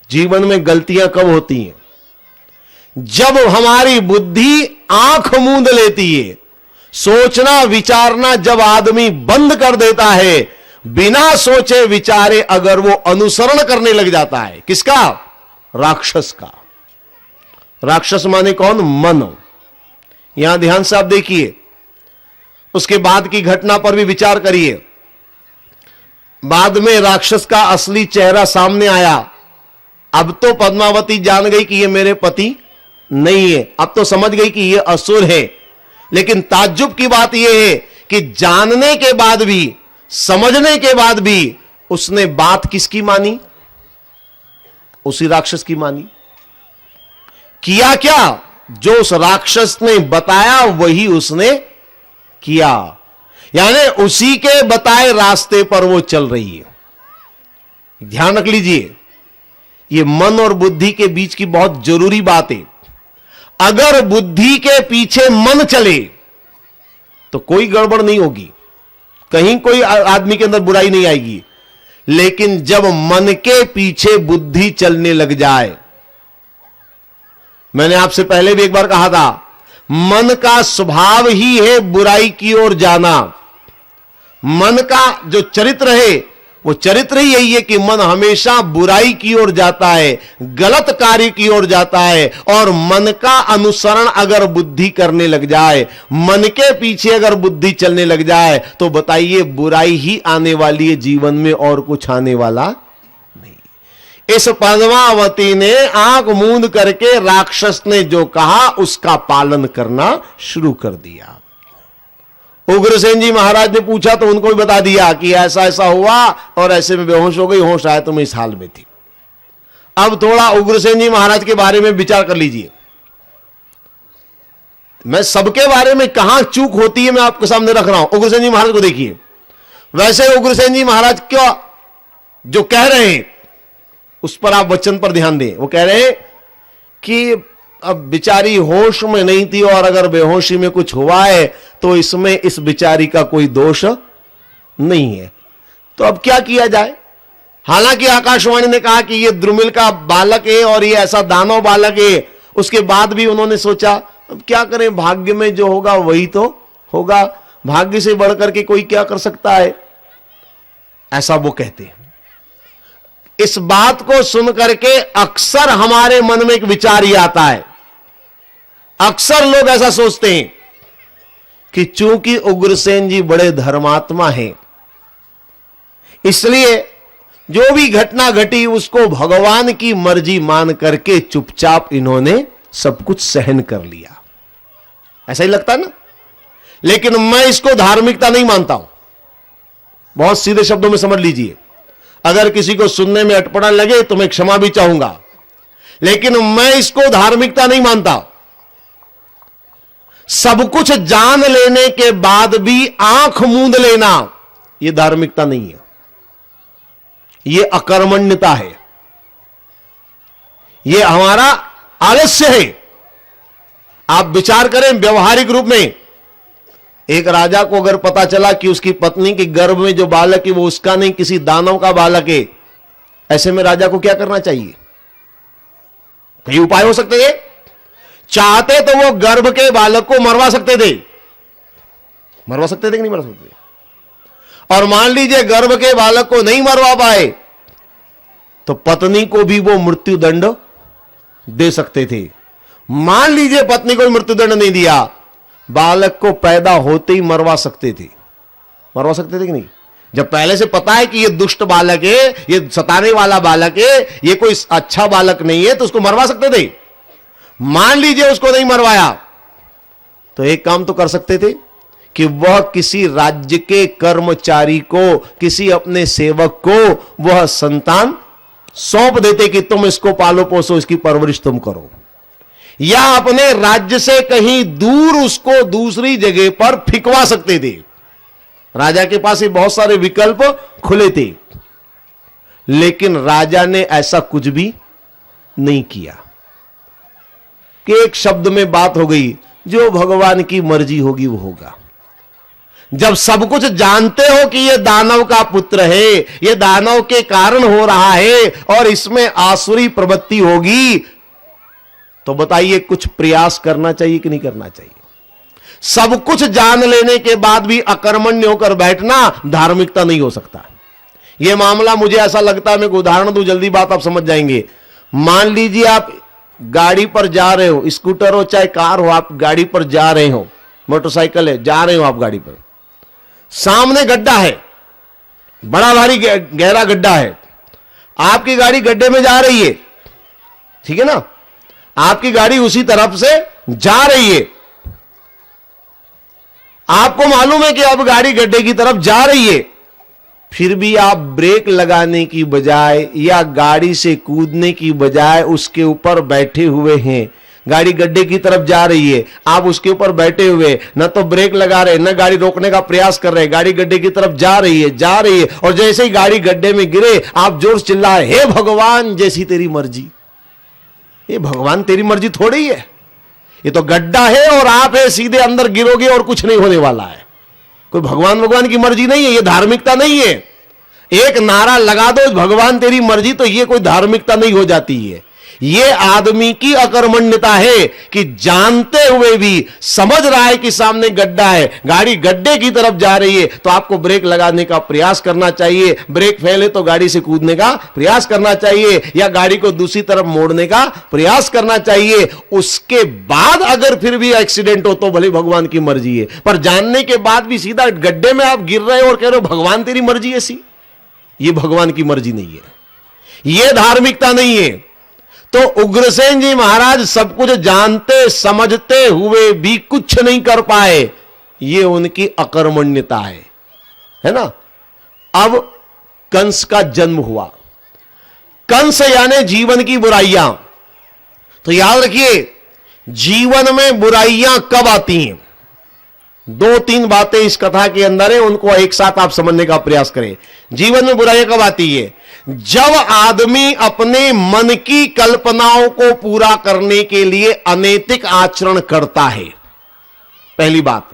जीवन में गलतियां कब होती हैं? जब हमारी बुद्धि आंख मूंद लेती है। सोचना विचारना जब आदमी बंद कर देता है, बिना सोचे विचारे अगर वो अनुसरण करने लग जाता है, किसका? राक्षस का। राक्षस माने कौन? मन। यहां ध्यान से आप देखिए, उसके बाद की घटना पर भी विचार करिए। बाद में राक्षस का असली चेहरा सामने आया। अब तो पद्मावती जान गई कि ये मेरे पति नहीं है, अब तो समझ गई कि ये असुर है। लेकिन ताज्जुब की बात यह है कि जानने के बाद भी, समझने के बाद भी उसने बात किसकी मानी? उसी राक्षस की मानी। किया क्या? जो उस राक्षस ने बताया वही उसने किया, यानी उसी के बताए रास्ते पर वो चल रही है। ध्यान रख लीजिए, ये मन और बुद्धि के बीच की बहुत जरूरी बात है। अगर बुद्धि के पीछे मन चले तो कोई गड़बड़ नहीं होगी, कहीं कोई आदमी के अंदर बुराई नहीं आएगी। लेकिन जब मन के पीछे बुद्धि चलने लग जाए, मैंने आपसे पहले भी एक बार कहा था, मन का स्वभाव ही है बुराई की ओर जाना। मन का जो चरित्र है वो चरित्र ही यही है कि मन हमेशा बुराई की ओर जाता है, गलत कार्य की ओर जाता है। और मन का अनुसरण अगर बुद्धि करने लग जाए, मन के पीछे अगर बुद्धि चलने लग जाए, तो बताइए बुराई ही आने वाली है जीवन में, और कुछ आने वाला नहीं। इस पद्मावती ने आंख मूंद करके राक्षस ने जो कहा उसका पालन करना शुरू कर दिया। उग्रसेन जी महाराज ने पूछा तो उनको भी बता दिया कि ऐसा ऐसा हुआ और ऐसे में बेहोश हो गई, होश आया तो मैं इस हाल में थी। अब थोड़ा उग्रसेन जी महाराज के बारे में विचार कर लीजिए। मैं सबके बारे में कहां चूक होती है मैं आपके सामने रख रहा हूं। उग्रसेन जी महाराज को देखिए। वैसे उग्रसेन जी महाराज क्या जो कह रहे हैं उस पर आप वचन पर ध्यान दें। वो कह रहे हैं कि अब बिचारी होश में नहीं थी और अगर बेहोशी में कुछ हुआ है तो इसमें इस बिचारी का कोई दोष नहीं है, तो अब क्या किया जाए। हालांकि आकाशवाणी ने कहा कि ये द्रुमिल का बालक है और ये ऐसा दानव बालक है, उसके बाद भी उन्होंने सोचा अब क्या करें, भाग्य में जो होगा वही तो होगा, भाग्य से बढ़कर के कोई क्या कर सकता है, ऐसा वो कहते हैं। इस बात को सुनकर के अक्सर हमारे मन में एक विचार ही आता है। अक्सर लोग ऐसा सोचते हैं कि चूंकि उग्रसेन जी बड़े धर्मात्मा हैं, इसलिए जो भी घटना घटी उसको भगवान की मर्जी मान करके चुपचाप इन्होंने सब कुछ सहन कर लिया। ऐसा ही लगता है ना। लेकिन मैं इसको धार्मिकता नहीं मानता हूं। बहुत सीधे शब्दों में समझ लीजिए, अगर किसी को सुनने में अटपटा लगे तो मैं क्षमा भी चाहूंगा, लेकिन मैं इसको धार्मिकता नहीं मानता। सब कुछ जान लेने के बाद भी आंख मूंद लेना यह धार्मिकता नहीं है, यह अकर्मण्यता है, यह हमारा आलस्य है। आप विचार करें व्यवहारिक रूप में, एक राजा को अगर पता चला कि उसकी पत्नी के गर्भ में जो बालक है वो उसका नहीं किसी दानव का बालक है, ऐसे में राजा को क्या करना चाहिए? कई उपाय हो सकते थे। चाहते तो वो गर्भ के बालक को मरवा सकते थे, मरवा सकते थे कि नहीं मरवा सकते थे? और मान लीजिए गर्भ के बालक को नहीं मरवा पाए तो पत्नी को भी वो मृत्यु दंड दे सकते थे। मान लीजिए पत्नी को मृत्यु दंड नहीं दिया, बालक को पैदा होते ही मरवा सकते थे। मरवा सकते थे कि नहीं? जब पहले से पता है कि ये दुष्ट बालक है, ये सताने वाला बालक है, ये कोई अच्छा बालक नहीं है, तो उसको मरवा सकते थे। मान लीजिए उसको नहीं मरवाया तो एक काम तो कर सकते थे कि वह किसी राज्य के कर्मचारी को, किसी अपने सेवक को वह संतान सौंप देते कि तुम इसको पालो पोसो, इसकी परवरिश तुम करो, या अपने राज्य से कहीं दूर उसको दूसरी जगह पर फिकवा सकते थे। राजा के पास ही बहुत सारे विकल्प खुले थे, लेकिन राजा ने ऐसा कुछ भी नहीं किया कि एक शब्द में बात हो गई, जो भगवान की मर्जी होगी वो होगा। जब सब कुछ जानते हो कि यह दानव का पुत्र है, यह दानव के कारण हो रहा है और इसमें आसुरी प्रवृत्ति होगी, तो बताइए कुछ प्रयास करना चाहिए कि नहीं करना चाहिए? सब कुछ जान लेने के बाद भी अकर्मण्य होकर बैठना धार्मिकता नहीं हो सकता। यह मामला मुझे ऐसा लगता है, मैं एक उदाहरण दूं, जल्दी बात आप समझ जाएंगे। मान लीजिए आप गाड़ी पर जा रहे हो, स्कूटर हो चाहे कार हो, आप गाड़ी पर जा रहे हो, मोटरसाइकिल है, जा रहे हो आप गाड़ी पर, सामने गड्ढा है, बड़ा भारी गहरा गड्ढा है, आपकी गाड़ी गड्ढे में जा रही है, ठीक है ना, आपकी गाड़ी उसी तरफ से जा रही है, आपको मालूम है कि अब गाड़ी गड्ढे की तरफ जा रही है, फिर भी आप ब्रेक लगाने की बजाय या गाड़ी से कूदने की बजाय उसके ऊपर बैठे हुए हैं। गाड़ी गड्ढे की तरफ जा रही है, आप उसके ऊपर बैठे हुए, न तो ब्रेक लगा रहे, न गाड़ी रोकने का प्रयास कर रहे, गाड़ी गड्ढे की तरफ जा रही है, और जैसे ही गाड़ी गड्ढे में गिरे आप जोर से चिल्लाए, हे भगवान जैसी तेरी मर्जी। ये भगवान तेरी मर्जी थोड़ी है, ये तो गड्ढा है और आप है, सीधे अंदर गिरोगे और कुछ नहीं होने वाला है। कोई भगवान की मर्जी नहीं है, ये धार्मिकता नहीं है। एक नारा लगा दो भगवान तेरी मर्जी, तो ये कोई धार्मिकता नहीं हो जाती है। ये आदमी की अकर्मण्यता है कि जानते हुए भी समझ रहा है कि सामने गड्ढा है, गाड़ी गड्ढे की तरफ जा रही है, तो आपको ब्रेक लगाने का प्रयास करना चाहिए, ब्रेक फेल है तो गाड़ी से कूदने का प्रयास करना चाहिए या गाड़ी को दूसरी तरफ मोड़ने का प्रयास करना चाहिए। उसके बाद अगर फिर भी एक्सीडेंट हो तो भले भगवान की मर्जी है, पर जानने के बाद भी सीधा गड्ढे में आप गिर रहे हो और कह रहे हो भगवान तेरी मर्जी ऐसी, ये भगवान की मर्जी नहीं है, यह धार्मिकता नहीं है। तो उग्रसेन जी महाराज सब कुछ जानते समझते हुए भी कुछ नहीं कर पाए, ये उनकी अकर्मण्यता है ना। अब कंस का जन्म हुआ, कंस यानी जीवन की बुराइयां। तो याद रखिए, जीवन में बुराइयां कब आती हैं? दो तीन बातें इस कथा के अंदर है, उनको एक साथ आप समझने का प्रयास करें। जीवन में बुराइयां कब आती है? जब आदमी अपने मन की कल्पनाओं को पूरा करने के लिए अनैतिक आचरण करता है, पहली बात।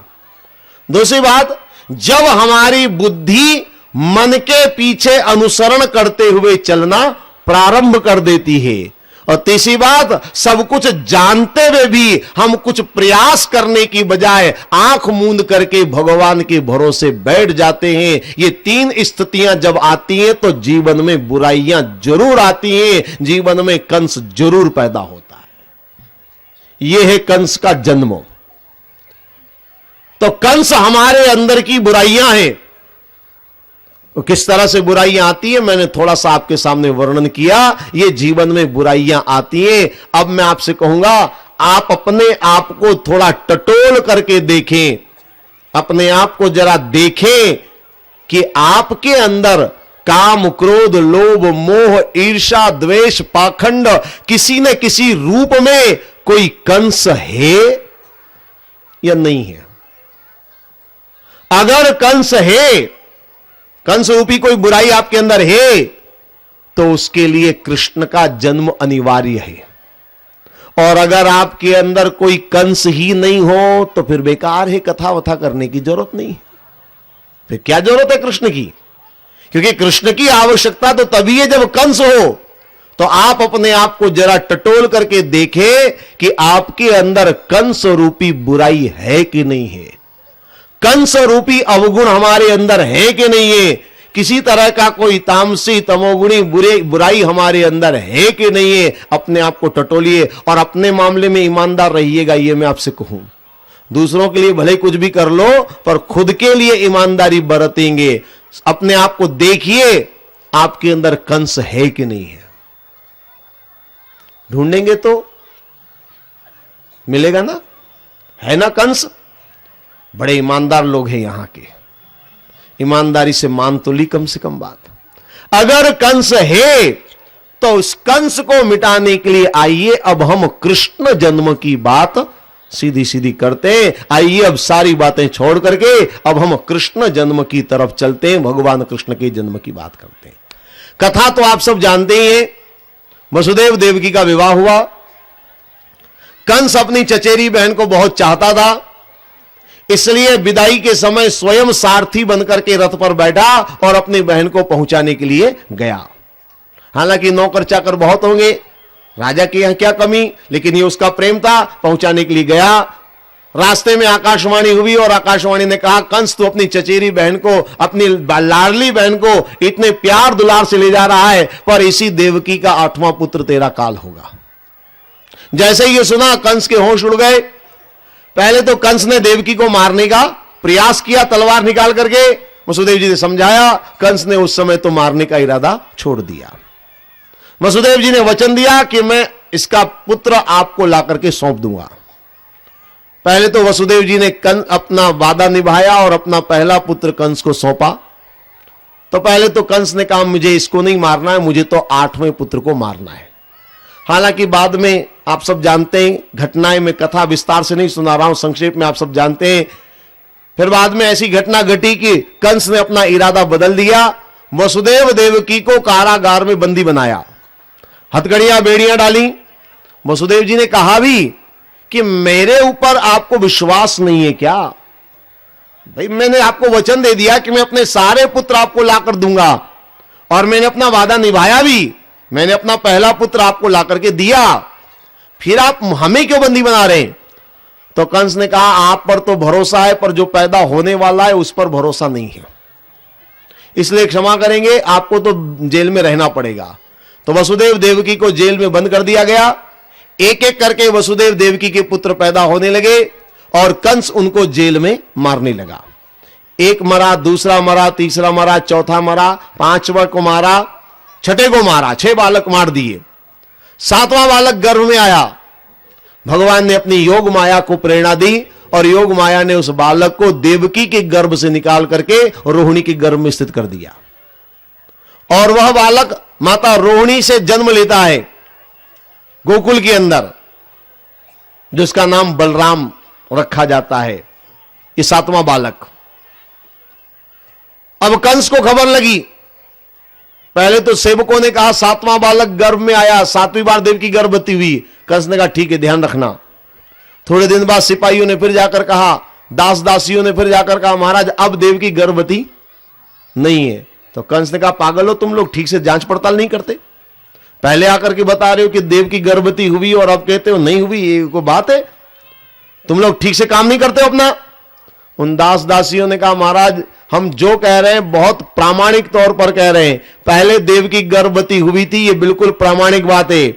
दूसरी बात, जब हमारी बुद्धि मन के पीछे अनुसरण करते हुए चलना प्रारंभ कर देती है। और तीसरी बात, सब कुछ जानते हुए भी हम कुछ प्रयास करने की बजाय आंख मूंद करके भगवान के भरोसे बैठ जाते हैं। ये तीन स्थितियां जब आती हैं तो जीवन में बुराइयां जरूर आती हैं, जीवन में कंस जरूर पैदा होता है। यह है कंस का जन्म। तो कंस हमारे अंदर की बुराइयां हैं। तो किस तरह से बुराइयां आती है मैंने थोड़ा सा आपके सामने वर्णन किया। ये जीवन में बुराइयां आती हैं। अब मैं आपसे कहूंगा, आप अपने आप को थोड़ा टटोल करके देखें, अपने आप को जरा देखें कि आपके अंदर काम, क्रोध, लोभ, मोह, ईर्ष्या, द्वेष, पाखंड किसी न किसी रूप में कोई कंस है या नहीं है। अगर कंस है, कंस रूपी कोई बुराई आपके अंदर है, तो उसके लिए कृष्ण का जन्म अनिवार्य है। और अगर आपके अंदर कोई कंस ही नहीं हो तो फिर बेकार है, कथा वथा करने की जरूरत नहीं है। फिर क्या जरूरत है कृष्ण की? क्योंकि कृष्ण की आवश्यकता तो तभी है जब कंस हो। तो आप अपने आप को जरा टटोल करके देखें कि आपके अंदर कंस रूपी बुराई है कि नहीं है, कंस रूपी अवगुण हमारे अंदर है कि नहीं है, किसी तरह का कोई तामसी तमोगुणी बुराई हमारे अंदर है कि नहीं है। अपने आप को टटोलिए और अपने मामले में ईमानदार रहिएगा, यह मैं आपसे कहूं। दूसरों के लिए भले कुछ भी कर लो, पर खुद के लिए ईमानदारी बरतेंगे। अपने आप को देखिए, आपके अंदर कंस है कि नहीं है। ढूंढेंगे तो मिलेगा ना, है ना कंस? बड़े ईमानदार लोग हैं यहां के, ईमानदारी से मान तो ली कम से कम बात। अगर कंस है तो उस कंस को मिटाने के लिए आइए अब हम कृष्ण जन्म की बात सीधी सीधी करते हैं। आइए अब सारी बातें छोड़ करके अब हम कृष्ण जन्म की तरफ चलते हैं, भगवान कृष्ण के जन्म की बात करते हैं। कथा तो आप सब जानते ही हैं, वसुदेव देवकी का विवाह हुआ। कंस अपनी चचेरी बहन को बहुत चाहता था, इसलिए विदाई के समय स्वयं सारथी बनकर के रथ पर बैठा और अपनी बहन को पहुंचाने के लिए गया। हालांकि नौकर चाकर बहुत होंगे, राजा के यहां क्या कमी, लेकिन ये उसका प्रेम था, पहुंचाने के लिए गया। रास्ते में आकाशवाणी हुई और आकाशवाणी ने कहा, कंस तू अपनी चचेरी बहन को, अपनी लाडली बहन को इतने प्यार दुलार से ले जा रहा है, पर इसी देवकी का 8वां पुत्र तेरा काल होगा। जैसे ये सुना कंस के होश उड़ गए। पहले तो कंस ने देवकी को मारने का प्रयास किया तलवार निकाल करके, वसुदेव जी ने समझाया, कंस ने उस समय तो मारने का इरादा छोड़ दिया। वसुदेव जी ने वचन दिया कि मैं इसका पुत्र आपको लाकर के सौंप दूंगा। पहले तो वसुदेव जी ने अपना वादा निभाया और अपना पहला पुत्र कंस को सौंपा। तो पहले तो कंस ने कहा मुझे इसको नहीं मारना है, मुझे तो 8वें पुत्र को मारना है। हालांकि बाद में आप सब जानते हैं घटनाएं, में कथा विस्तार से नहीं सुना रहा हूं, संक्षेप में आप सब जानते हैं। फिर बाद में ऐसी घटना घटी कि कंस ने अपना इरादा बदल दिया। वसुदेव देवकी को कारागार में बंदी बनाया, हथकड़ियां बेड़ियां डाली। वसुदेव जी ने कहा भी कि मेरे ऊपर आपको विश्वास नहीं है क्या? भाई मैंने आपको वचन दे दिया कि मैं अपने सारे पुत्र आपको लाकर दूंगा और मैंने अपना वादा निभाया भी। मैंने अपना पहला पुत्र आपको लाकर के दिया, फिर आप हमें क्यों बंदी बना रहे हैं? तो कंस ने कहा आप पर तो भरोसा है, पर जो पैदा होने वाला है उस पर भरोसा नहीं है, इसलिए क्षमा करेंगे, आपको तो जेल में रहना पड़ेगा। तो वसुदेव देवकी को जेल में बंद कर दिया गया। एक एक करके वसुदेव देवकी के पुत्र पैदा होने लगे और कंस उनको जेल में मारने लगा। एक मरा, दूसरा मरा, तीसरा मरा, चौथा मरा, 5वां को मारा, 6ठे को मारा, 6 बालक मार दिए। 7वां बालक गर्भ में आया। भगवान ने अपनी योग माया को प्रेरणा दी और योग माया ने उस बालक को देवकी के गर्भ से निकाल करके रोहिणी के गर्भ में स्थित कर दिया। और वह बालक माता रोहिणी से जन्म लेता है गोकुल के अंदर, जिसका नाम बलराम रखा जाता है। ये 7वां बालक। अब कंस को खबर लगी। पहले तो सेवकों ने कहा 7वां बालक गर्भ में आया, 7वीं बार देवकी गर्भवती हुई। कंस ने कहा ठीक है, ध्यान रखना। थोड़े दिन बाद सिपाहियों ने फिर जाकर कहा, दास दासियों ने फिर जाकर कहा महाराज अब देवकी गर्भवती नहीं है। तो कंस ने कहा पागल हो तुम लोग, ठीक से जांच पड़ताल नहीं करते? पहले आकर के बता रहे हो कि देवकी गर्भवती हुई और अब कहते हो नहीं हुई, ये कोई बात है? तुम लोग ठीक से काम नहीं करते हो अपना। उन दास दासियों ने कहा महाराज हम जो कह रहे हैं बहुत प्रामाणिक तौर पर कह रहे हैं। पहले देवकी गर्भवती हुई थी, ये बिल्कुल प्रामाणिक बात है,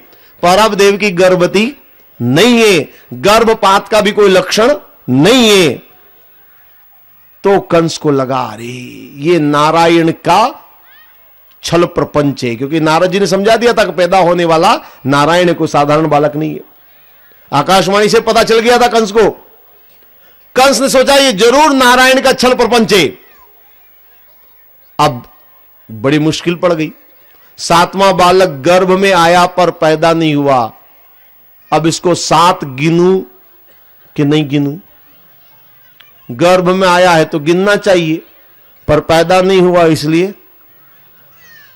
पर अब देवकी गर्भवती नहीं है, गर्भपात का भी कोई लक्षण नहीं है। तो कंस को लगा अरे ये नारायण का छल प्रपंच है, क्योंकि नारद जी ने समझा दिया था कि पैदा होने वाला नारायण कोई साधारण बालक नहीं है। आकाशवाणी से पता चल गया था कंस को। कंस ने सोचा ये जरूर नारायण का छल प्रपंच है। अब बड़ी मुश्किल पड़ गई। 7वां बालक गर्भ में आया पर पैदा नहीं हुआ। अब इसको 7 गिनूं कि नहीं गिनूं? गर्भ में आया है तो गिनना चाहिए, पर पैदा नहीं हुआ इसलिए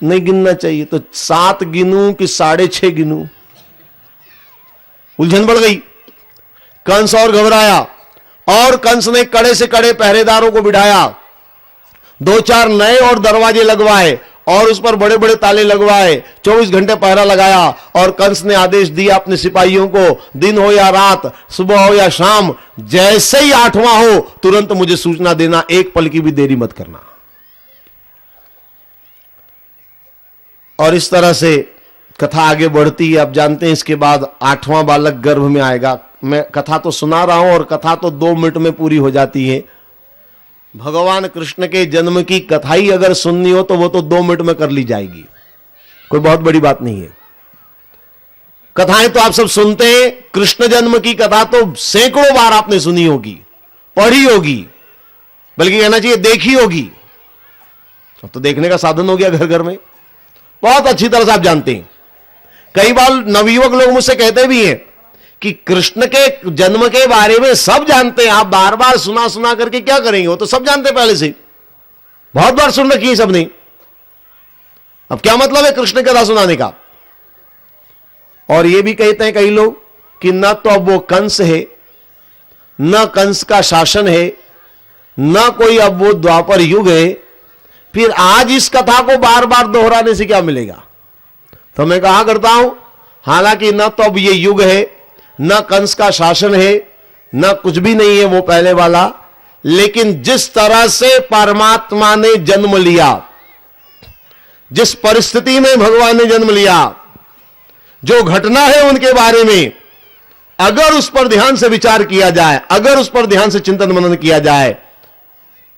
नहीं गिनना चाहिए। तो 7 गिनूं कि 6.5 गिनूं? उलझन बढ़ गई। कंस और घबराया और कंस ने कड़े से कड़े पहरेदारों को बिठाया, 2-4 नए और दरवाजे लगवाए और उस पर बड़े बड़े ताले लगवाए, 24 घंटे पहरा लगाया। और कंस ने आदेश दिया अपने सिपाहियों को, दिन हो या रात, सुबह हो या शाम, जैसे ही 8वां हो तुरंत मुझे सूचना देना, एक पल की भी देरी मत करना। और इस तरह से कथा आगे बढ़ती है। अब जानते हैं इसके बाद 8वां बालक गर्भ में आएगा। मैं कथा तो सुना रहा हूं और कथा तो 2 मिनट में पूरी हो जाती है। भगवान कृष्ण के जन्म की कथा ही अगर सुननी हो तो वो तो 2 मिनट में कर ली जाएगी, कोई बहुत बड़ी बात नहीं है। कथाएं तो आप सब सुनते हैं, कृष्ण जन्म की कथा तो सैकड़ों बार आपने सुनी होगी, पढ़ी होगी, बल्कि कहना चाहिए देखी होगी। अब तो देखने का साधन हो गया घर घर में, बहुत अच्छी तरह से आप जानते हैं। कई बार नवयुवक लोग मुझसे कहते भी हैं कि कृष्ण के जन्म के बारे में सब जानते हैं, आप बार बार सुना सुना करके क्या करेंगे, वो तो सब जानते हैं पहले से, बहुत बार सुन रखी है सबने, अब क्या मतलब है कृष्ण कथा सुनाने का। और ये भी कहते हैं कई लोग कि न तो अब वो कंस है, न कंस का शासन है, न कोई अब वो द्वापर युग है, फिर आज इस कथा को बार बार दोहराने से क्या मिलेगा? तो मैं कहा करता हूं, हालांकि न तो अब ये युग है, न कंस का शासन है, न कुछ भी नहीं है वो पहले वाला, लेकिन जिस तरह से परमात्मा ने जन्म लिया, जिस परिस्थिति में भगवान ने जन्म लिया, जो घटना है उनके बारे में अगर उस पर ध्यान से विचार किया जाए, अगर उस पर ध्यान से चिंतन मनन किया जाए,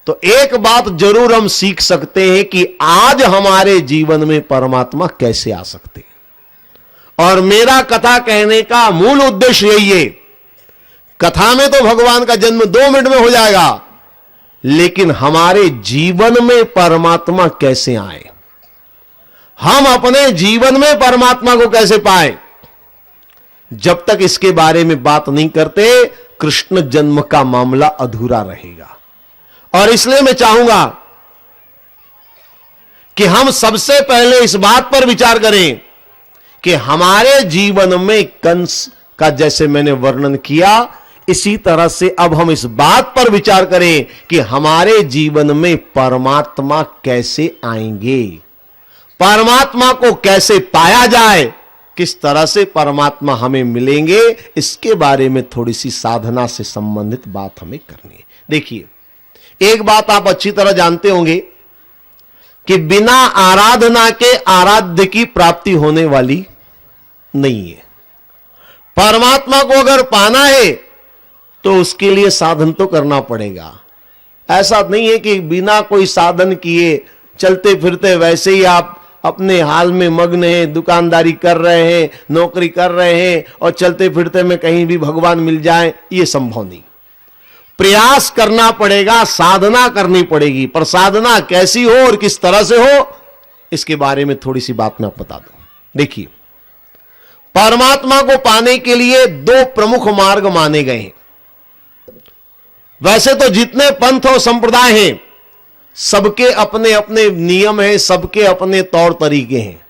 तो एक बात जरूर हम सीख सकते हैं कि आज हमारे जीवन में परमात्मा कैसे आ सकते हैं। और मेरा कथा कहने का मूल उद्देश्य यही है। कथा में तो भगवान का जन्म 2 मिनट में हो जाएगा, लेकिन हमारे जीवन में परमात्मा कैसे आए, हम अपने जीवन में परमात्मा को कैसे पाए, जब तक इसके बारे में बात नहीं करते, कृष्ण जन्म का मामला अधूरा रहेगा। और इसलिए मैं चाहूंगा कि हम सबसे पहले इस बात पर विचार करें कि हमारे जीवन में कंस का जैसे मैंने वर्णन किया, इसी तरह से अब हम इस बात पर विचार करें कि हमारे जीवन में परमात्मा कैसे आएंगे, परमात्मा को कैसे पाया जाए, किस तरह से परमात्मा हमें मिलेंगे, इसके बारे में थोड़ी सी साधना से संबंधित बात हमें करनी है। देखिए, एक बात आप अच्छी तरह जानते होंगे कि बिना आराधना के आराध्य की प्राप्ति होने वाली नहीं है। परमात्मा को अगर पाना है तो उसके लिए साधन तो करना पड़ेगा। ऐसा नहीं है कि बिना कोई साधन किए चलते फिरते वैसे ही आप अपने हाल में मग्न हैं, दुकानदारी कर रहे हैं, नौकरी कर रहे हैं और चलते फिरते में कहीं भी भगवान मिल जाए, यह संभव नहीं। प्रयास करना पड़ेगा, साधना करनी पड़ेगी। पर साधना कैसी हो और किस तरह से हो, इसके बारे में थोड़ी सी बात मैं बता दूं। देखिए, परमात्मा को पाने के लिए 2 प्रमुख मार्ग माने गए हैं। वैसे तो जितने पंथ और संप्रदाय हैं, सबके अपने अपने नियम हैं, सबके अपने तौर तरीके हैं,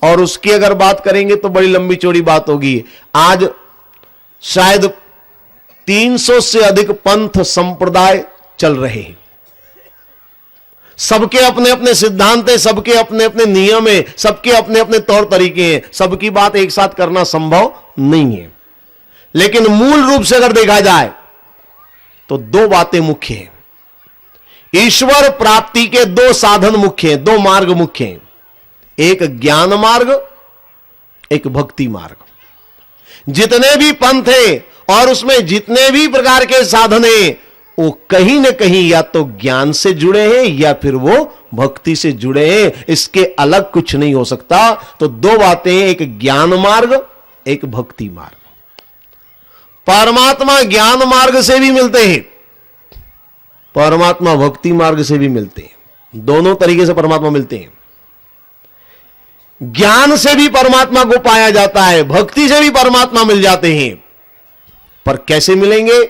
और उसकी अगर बात करेंगे तो बड़ी लंबी चौड़ी बात होगी। आज शायद 300 से अधिक पंथ संप्रदाय चल रहे हैं, सबके अपने अपने सिद्धांत हैं, सबके अपने अपने नियम हैं, सबके अपने अपने तौर तरीके हैं, सबकी बात एक साथ करना संभव नहीं है। लेकिन मूल रूप से अगर देखा जाए तो 2 बातें मुख्य हैं। ईश्वर प्राप्ति के 2 साधन मुख्य हैं, 2 मार्ग मुख्य हैं, एक ज्ञान मार्ग, एक भक्ति मार्ग। जितने भी पंथ हैं और उसमें जितने भी प्रकार के साधन हैं, वो कहीं ना कहीं या तो ज्ञान से जुड़े हैं या फिर वो भक्ति से जुड़े हैं, इसके अलग कुछ नहीं हो सकता। तो 2 बातें हैं, एक ज्ञान मार्ग, एक भक्ति मार्ग। परमात्मा ज्ञान मार्ग से भी मिलते हैं, परमात्मा भक्ति मार्ग से भी मिलते हैं, दोनों तरीके से परमात्मा मिलते हैं। ज्ञान से भी परमात्मा को पाया जाता है, भक्ति से भी परमात्मा मिल जाते हैं। पर कैसे मिलेंगे,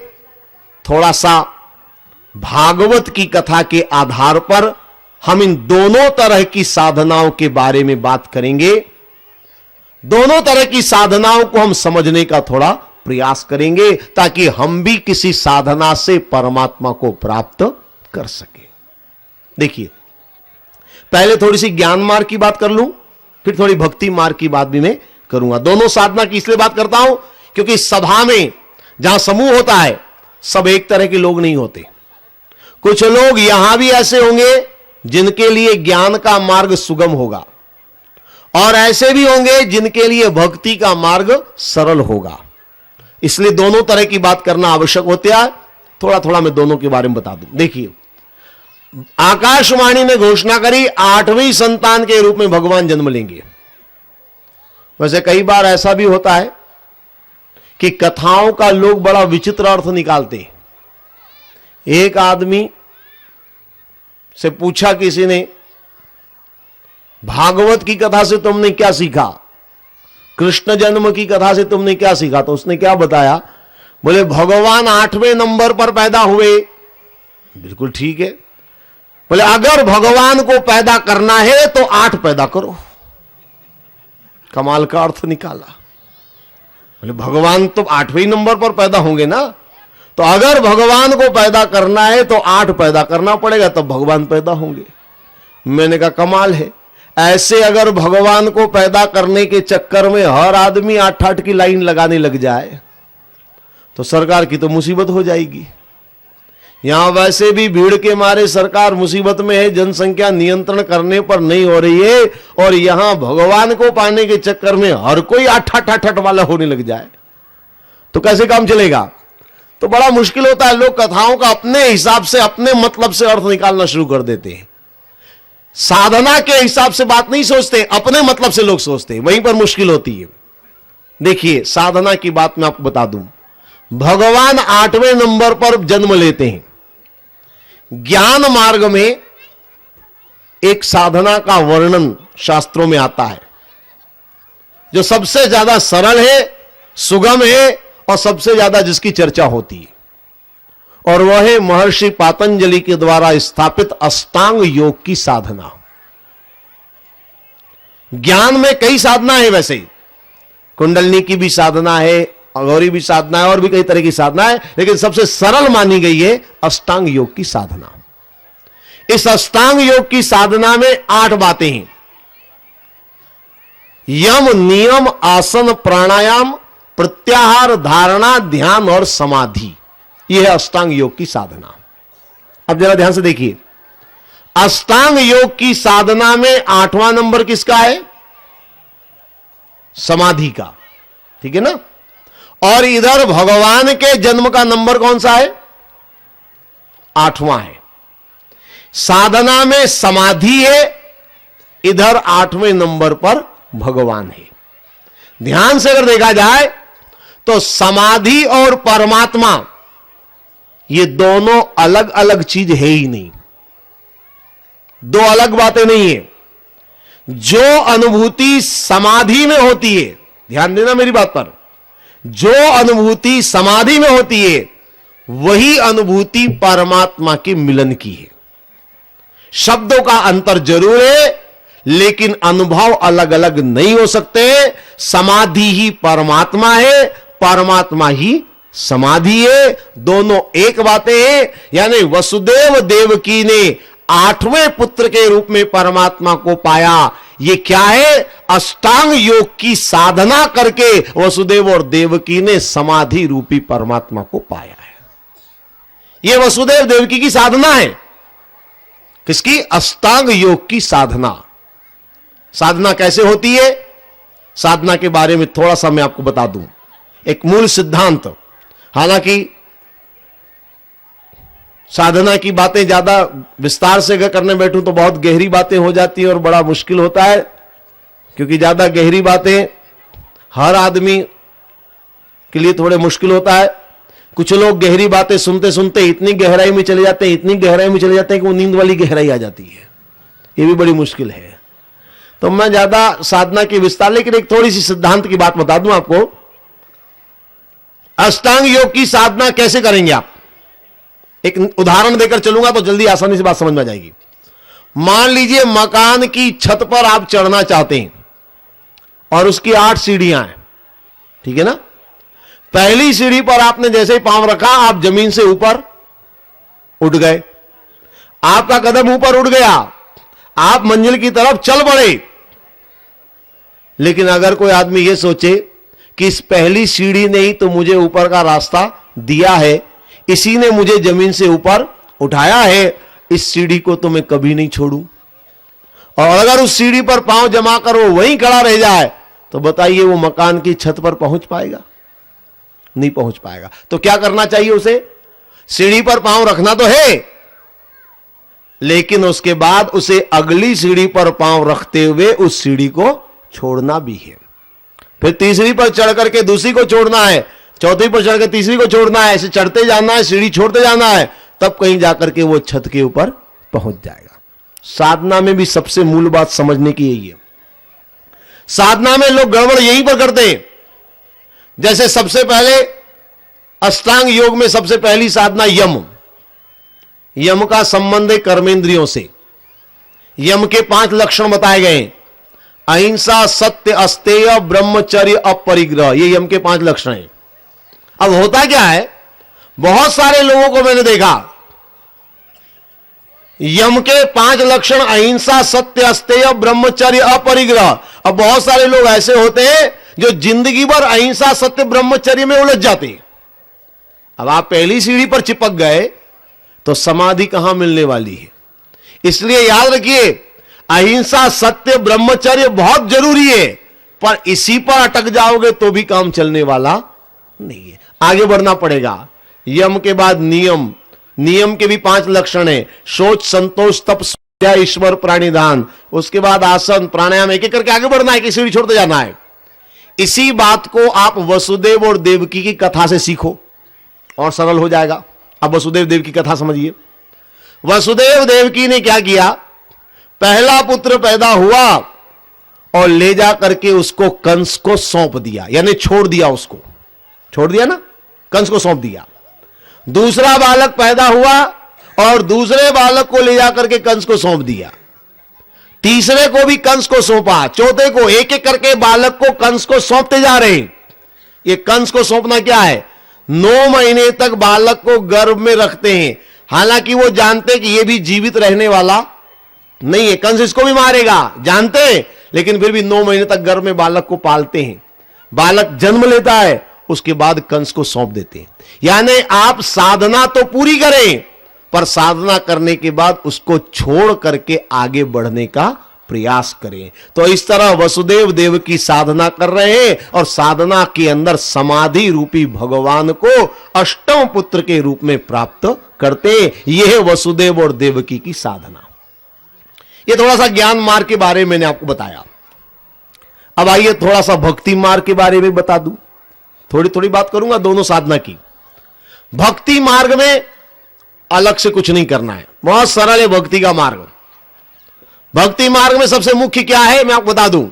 थोड़ा सा भागवत की कथा के आधार पर हम इन दोनों तरह की साधनाओं के बारे में बात करेंगे। दोनों तरह की साधनाओं को हम समझने का थोड़ा प्रयास करेंगे, ताकि हम भी किसी साधना से परमात्मा को प्राप्त कर सके। देखिए, पहले थोड़ी सी ज्ञान मार्ग की बात कर लूं, फिर थोड़ी भक्ति मार्ग की बात भी मैं करूंगा। दोनों साधना की इसलिए बात करता हूं क्योंकि सभा में जहां समूह होता है, सब एक तरह के लोग नहीं होते। कुछ लोग यहां भी ऐसे होंगे जिनके लिए ज्ञान का मार्ग सुगम होगा, और ऐसे भी होंगे जिनके लिए भक्ति का मार्ग सरल होगा। इसलिए दोनों तरह की बात करना आवश्यक होता है। थोड़ा थोड़ा मैं दोनों के बारे में बता दूं। देखिए, आकाशवाणी ने घोषणा करी 8वीं संतान के रूप में भगवान जन्म लेंगे। वैसे कई बार ऐसा भी होता है कि कथाओं का लोग बड़ा विचित्र अर्थ निकालते हैं। एक आदमी से पूछा किसी ने, भागवत की कथा से तुमने क्या सीखा, कृष्ण जन्म की कथा से तुमने क्या सीखा? तो उसने क्या बताया, बोले भगवान 8वें नंबर पर पैदा हुए। बिल्कुल ठीक है। बोले अगर भगवान को पैदा करना है तो 8 पैदा करो। कमाल का अर्थ निकाला। बोले भगवान तो 8वें नंबर पर पैदा होंगे ना, तो अगर भगवान को पैदा करना है तो 8 पैदा करना पड़ेगा, तब भगवान पैदा होंगे। मैंने कहा कमाल है, ऐसे अगर भगवान को पैदा करने के चक्कर में हर आदमी 8-8 की लाइन लगाने लग जाए तो सरकार की तो मुसीबत हो जाएगी। यहां वैसे भी भीड़ के मारे सरकार मुसीबत में है, जनसंख्या नियंत्रण करने पर नहीं हो रही है, और यहां भगवान को पाने के चक्कर में हर कोई 8-8 वाला होने लग जाए तो कैसे काम चलेगा? तो बड़ा मुश्किल होता है। लोग कथाओं का अपने हिसाब से, अपने मतलब से अर्थ निकालना शुरू कर देते हैं। साधना के हिसाब से बात नहीं सोचते, अपने मतलब से लोग सोचते हैं, वहीं पर मुश्किल होती है। देखिए, साधना की बात मैं आपको बता दूं, भगवान 8वें नंबर पर जन्म लेते हैं। ज्ञान मार्ग में एक साधना का वर्णन शास्त्रों में आता है जो सबसे ज्यादा सरल है, सुगम है और सबसे ज्यादा जिसकी चर्चा होती है, और वह है महर्षि पातंजलि के द्वारा स्थापित अष्टांग योग की साधना। ज्ञान में कई साधना है, वैसे कुंडलनी की भी साधना है, अघोरी भी साधना है, और भी कई तरह की साधना है, लेकिन सबसे सरल मानी गई है अष्टांग योग की साधना। इस अष्टांग योग की साधना में 8 बातें हैं। यम, नियम, आसन, प्राणायाम, प्रत्याहार, धारणा, ध्यान और समाधि, यह है अष्टांग योग की साधना। अब जरा ध्यान से देखिए, अष्टांग योग की साधना में 8वां नंबर किसका है? समाधि का, ठीक है ना। और इधर भगवान के जन्म का नंबर कौन सा है? 8वां है। साधना में समाधि है, इधर 8वें नंबर पर भगवान है। ध्यान से अगर देखा जाए तो समाधि और परमात्मा ये दोनों अलग अलग चीज है ही नहीं, दो अलग बातें नहीं है। जो अनुभूति समाधि में होती है, ध्यान देना मेरी बात पर, जो अनुभूति समाधि में होती है वही अनुभूति परमात्मा के मिलन की है। शब्दों का अंतर जरूर है, लेकिन अनुभव अलग अलग नहीं हो सकते। समाधि ही परमात्मा है, परमात्मा ही समाधि है, दोनों एक बातें हैं। यानी वसुदेव देवकी ने 8वें पुत्र के रूप में परमात्मा को पाया। ये क्या है? अष्टांग योग की साधना करके वसुदेव और देवकी ने समाधि रूपी परमात्मा को पाया है। यह वसुदेव देवकी की साधना है। किसकी? अष्टांग योग की साधना। साधना कैसे होती है? साधना के बारे में थोड़ा सा मैं आपको बता दूं, एक मूल सिद्धांत। हालांकि साधना की बातें ज्यादा विस्तार से अगर करने बैठूं तो बहुत गहरी बातें हो जाती है और बड़ा मुश्किल होता है, क्योंकि ज्यादा गहरी बातें हर आदमी के लिए थोड़े मुश्किल होता है। कुछ लोग गहरी बातें सुनते सुनते इतनी गहराई में चले जाते हैं, इतनी गहराई में चले जाते हैं कि वो नींद वाली गहराई आ जाती है। ये भी बड़ी मुश्किल है। तो मैं ज्यादा साधना की विस्तार, लेकिन एक थोड़ी सी सिद्धांत की बात बता दूं आपको। अष्टांग योग की साधना कैसे करेंगे आप? एक उदाहरण देकर चलूंगा तो जल्दी आसानी से बात समझ में आ जाएगी। मान लीजिए मकान की छत पर आप चढ़ना चाहते हैं और उसकी 8 सीढ़ियां हैं, ठीक है ना। पहली सीढ़ी पर आपने जैसे ही पांव रखा, आप जमीन से ऊपर उठ गए, आपका कदम ऊपर उठ गया, आप मंजिल की तरफ चल पड़े। लेकिन अगर कोई आदमी यह सोचे कि इस पहली सीढ़ी ने ही तो मुझे ऊपर का रास्ता दिया है, इसी ने मुझे जमीन से ऊपर उठाया है, इस सीढ़ी को तो मैं कभी नहीं छोड़ूं, और अगर उस सीढ़ी पर पांव जमा कर वो वहीं खड़ा रह जाए, तो बताइए वो मकान की छत पर पहुंच पाएगा? नहीं पहुंच पाएगा। तो क्या करना चाहिए उसे? सीढ़ी पर पांव रखना तो है, लेकिन उसके बाद उसे अगली सीढ़ी पर पांव रखते हुए उस सीढ़ी को छोड़ना भी है। फिर तीसरी पर चढ़ करके दूसरी को छोड़ना है, चौथी पर चढ़कर तीसरी को छोड़ना है, ऐसे चढ़ते जाना है, सीढ़ी छोड़ते जाना है, तब कहीं जाकर के वो छत के ऊपर पहुंच जाएगा। साधना में भी सबसे मूल बात समझने की यही है। साधना में लोग गड़बड़ यहीं पर करते हैं। जैसे सबसे पहले अष्टांग योग में सबसे पहली साधना यम। यम का संबंध है कर्मेंद्रियों से। यम के 5 लक्षण बताए गए हैं। अहिंसा, सत्य, अस्तेय, ब्रह्मचर्य, अपरिग्रह, ये यम के 5 लक्षण हैं। अब होता क्या है, बहुत सारे लोगों को मैंने देखा, यम के 5 लक्षण अहिंसा, सत्य, अस्तेय, ब्रह्मचर्य, अपरिग्रह। अब बहुत सारे लोग ऐसे होते हैं जो जिंदगी भर अहिंसा, सत्य, ब्रह्मचर्य में उलझ जाते हैं। अब आप पहली सीढ़ी पर चिपक गए तो समाधि कहां मिलने वाली है। इसलिए याद रखिए, अहिंसा, सत्य, ब्रह्मचर्य बहुत जरूरी है, पर इसी पर अटक जाओगे तो भी काम चलने वाला नहीं है। आगे बढ़ना पड़ेगा। यम के बाद नियम, नियम के भी 5 लक्षण है, शौच, संतोष, तप, स्वाध्याय, ईश्वर, प्राणिधान। उसके बाद आसन, प्राणायाम, एक एक करके आगे बढ़ना है, किसी भी छोड़ते जाना है। इसी बात को आप वसुदेव और देवकी की कथा से सीखो और सरल हो जाएगा। अब वसुदेव देव की कथा समझिए। वसुदेव देवकी ने क्या किया, पहला पुत्र पैदा हुआ और ले जा करके उसको कंस को सौंप दिया, यानी छोड़ दिया, उसको छोड़ दिया ना, कंस को सौंप दिया। दूसरा बालक पैदा हुआ और दूसरे बालक को ले जाकर के कंस को सौंप दिया। तीसरे को भी कंस को सौंपा, चौथे को, एक एक करके बालक को कंस को सौंपते जा रहे हैं। ये कंस को सौंपना क्या है, 9 महीने तक बालक को गर्भ में रखते हैं। हालांकि वो जानते हैं कि ये भी जीवित रहने वाला नहीं है, कंस इसको भी मारेगा, जानते हैं, लेकिन फिर भी 9 महीने तक गर्भ में बालक को पालते हैं। बालक जन्म लेता है, उसके बाद कंस को सौंप देते हैं। यानी आप साधना तो पूरी करें, पर साधना करने के बाद उसको छोड़ करके आगे बढ़ने का प्रयास करें। तो इस तरह वसुदेव देव की साधना कर रहे हैं और साधना के अंदर समाधि रूपी भगवान को अष्टम पुत्र के रूप में प्राप्त करते हैं। यह है वसुदेव और देवकी की साधना। यह थोड़ा सा ज्ञान मार्ग के बारे में मैंने आपको बताया। अब आइए थोड़ा सा भक्ति मार्ग के बारे में बता दूं। थोड़ी थोड़ी बात करूंगा दोनों साधना की। भक्ति मार्ग में अलग से कुछ नहीं करना है, बहुत सरल है भक्ति का मार्ग। भक्ति मार्ग में सबसे मुख्य क्या है मैं आपको बता दूं।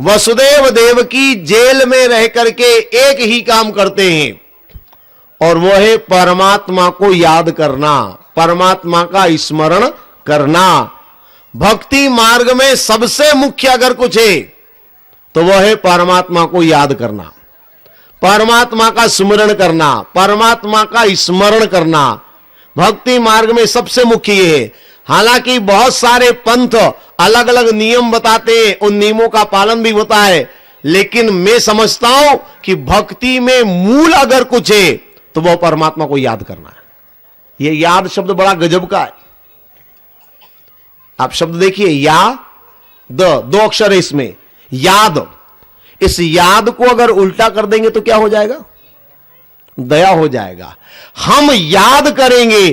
वसुदेव देवकी जेल में रह करके एक ही काम करते हैं, और वह है परमात्मा को याद करना, परमात्मा का स्मरण करना। भक्ति मार्ग में सबसे मुख्य अगर कुछ है तो वह है परमात्मा को याद करना, परमात्मा का स्मरण करना, परमात्मा का स्मरण करना। भक्ति मार्ग में सबसे मुख्य ये है। हालांकि बहुत सारे पंथ अलग अलग नियम बताते हैं, उन नियमों का पालन भी होता है, लेकिन मैं समझता हूं कि भक्ति में मूल अगर कुछ है तो वह परमात्मा को याद करना है। यह याद शब्द बड़ा गजब का है। आप शब्द देखिए, दो अक्षर है इसमें, याद। इस याद को अगर उल्टा कर देंगे तो क्या हो जाएगा, दया हो जाएगा। हम याद करेंगे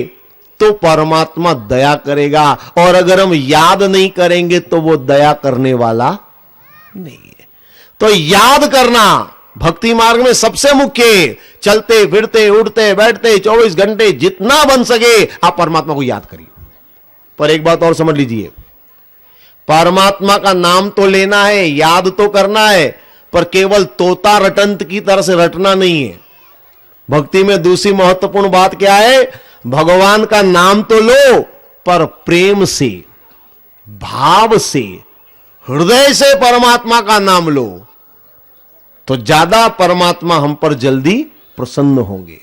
तो परमात्मा दया करेगा, और अगर हम याद नहीं करेंगे तो वो दया करने वाला नहीं है। तो याद करना भक्ति मार्ग में सबसे मुख्य है। चलते फिरते उठते बैठते 24 घंटे जितना बन सके आप परमात्मा को याद करिए। पर एक बात और समझ लीजिए, परमात्मा का नाम तो लेना है, याद तो करना है, पर केवल तोता रटंत की तरह से रटना नहीं है। भक्ति में दूसरी महत्वपूर्ण बात क्या है, भगवान का नाम तो लो, पर प्रेम से, भाव से, हृदय से परमात्मा का नाम लो, तो ज्यादा परमात्मा हम पर जल्दी प्रसन्न होंगे।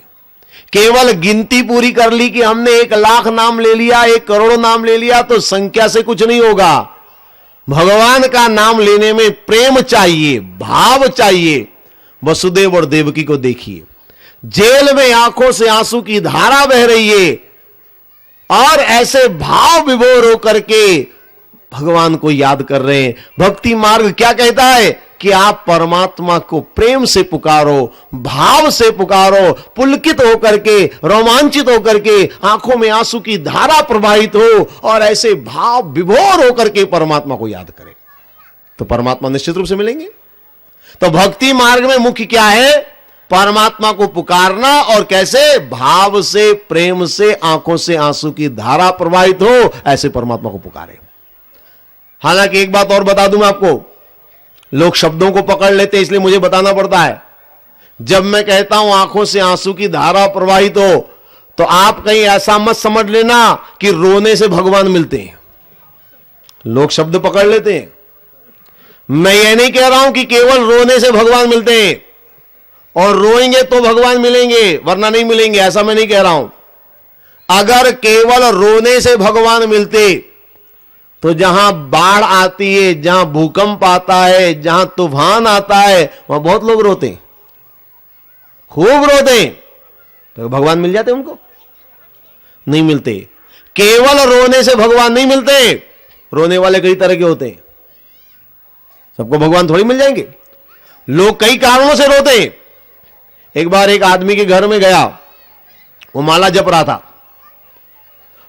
केवल गिनती पूरी कर ली कि हमने 1 लाख नाम ले लिया, 1 करोड़ नाम ले लिया, तो संख्या से कुछ नहीं होगा। भगवान का नाम लेने में प्रेम चाहिए, भाव चाहिए। वसुदेव और देवकी को देखिए, जेल में आंखों से आंसू की धारा बह रही है, और ऐसे भाव विभोर होकर के भगवान को याद कर रहे हैं। भक्ति मार्ग क्या कहता है कि आप परमात्मा को प्रेम से पुकारो, भाव से पुकारो, पुलकित होकर के, रोमांचित होकर के, आंखों में आंसू की धारा प्रवाहित हो, और ऐसे भाव विभोर होकर के परमात्मा को याद करें, तो परमात्मा निश्चित रूप से मिलेंगे। तो भक्ति मार्ग में मुख्य क्या है, परमात्मा को पुकारना, और कैसे, भाव से, प्रेम से, आंखों से आंसू की धारा प्रवाहित हो, ऐसे परमात्मा को पुकारे। हालांकि एक बात और बता दूं मैं आपको, लोग शब्दों को पकड़ लेते हैं, इसलिए मुझे बताना पड़ता है। जब मैं कहता हूं आंखों से आंसू की धारा प्रवाहित हो, तो आप कहीं ऐसा मत समझ लेना कि रोने से भगवान मिलते हैं। लोग शब्द पकड़ लेते हैं। मैं ये नहीं कह रहा हूं कि केवल रोने से भगवान मिलते हैं। और रोएंगे तो भगवान मिलेंगे, वरना नहीं मिलेंगे, ऐसा मैं नहीं कह रहा हूं। अगर केवल रोने से भगवान मिलते तो जहां बाढ़ आती है, जहां भूकंप आता है, जहां तूफान आता है, वहां बहुत लोग रोते हैं, खूब रोते हैं, तो भगवान मिल जाते उनको? नहीं मिलते। केवल रोने से भगवान नहीं मिलते। रोने वाले कई तरह के होते हैं, सबको भगवान थोड़ी मिल जाएंगे। लोग कई कारणों से रोते हैं। एक बार एक आदमी के घर में गया, वो माला जप रहा था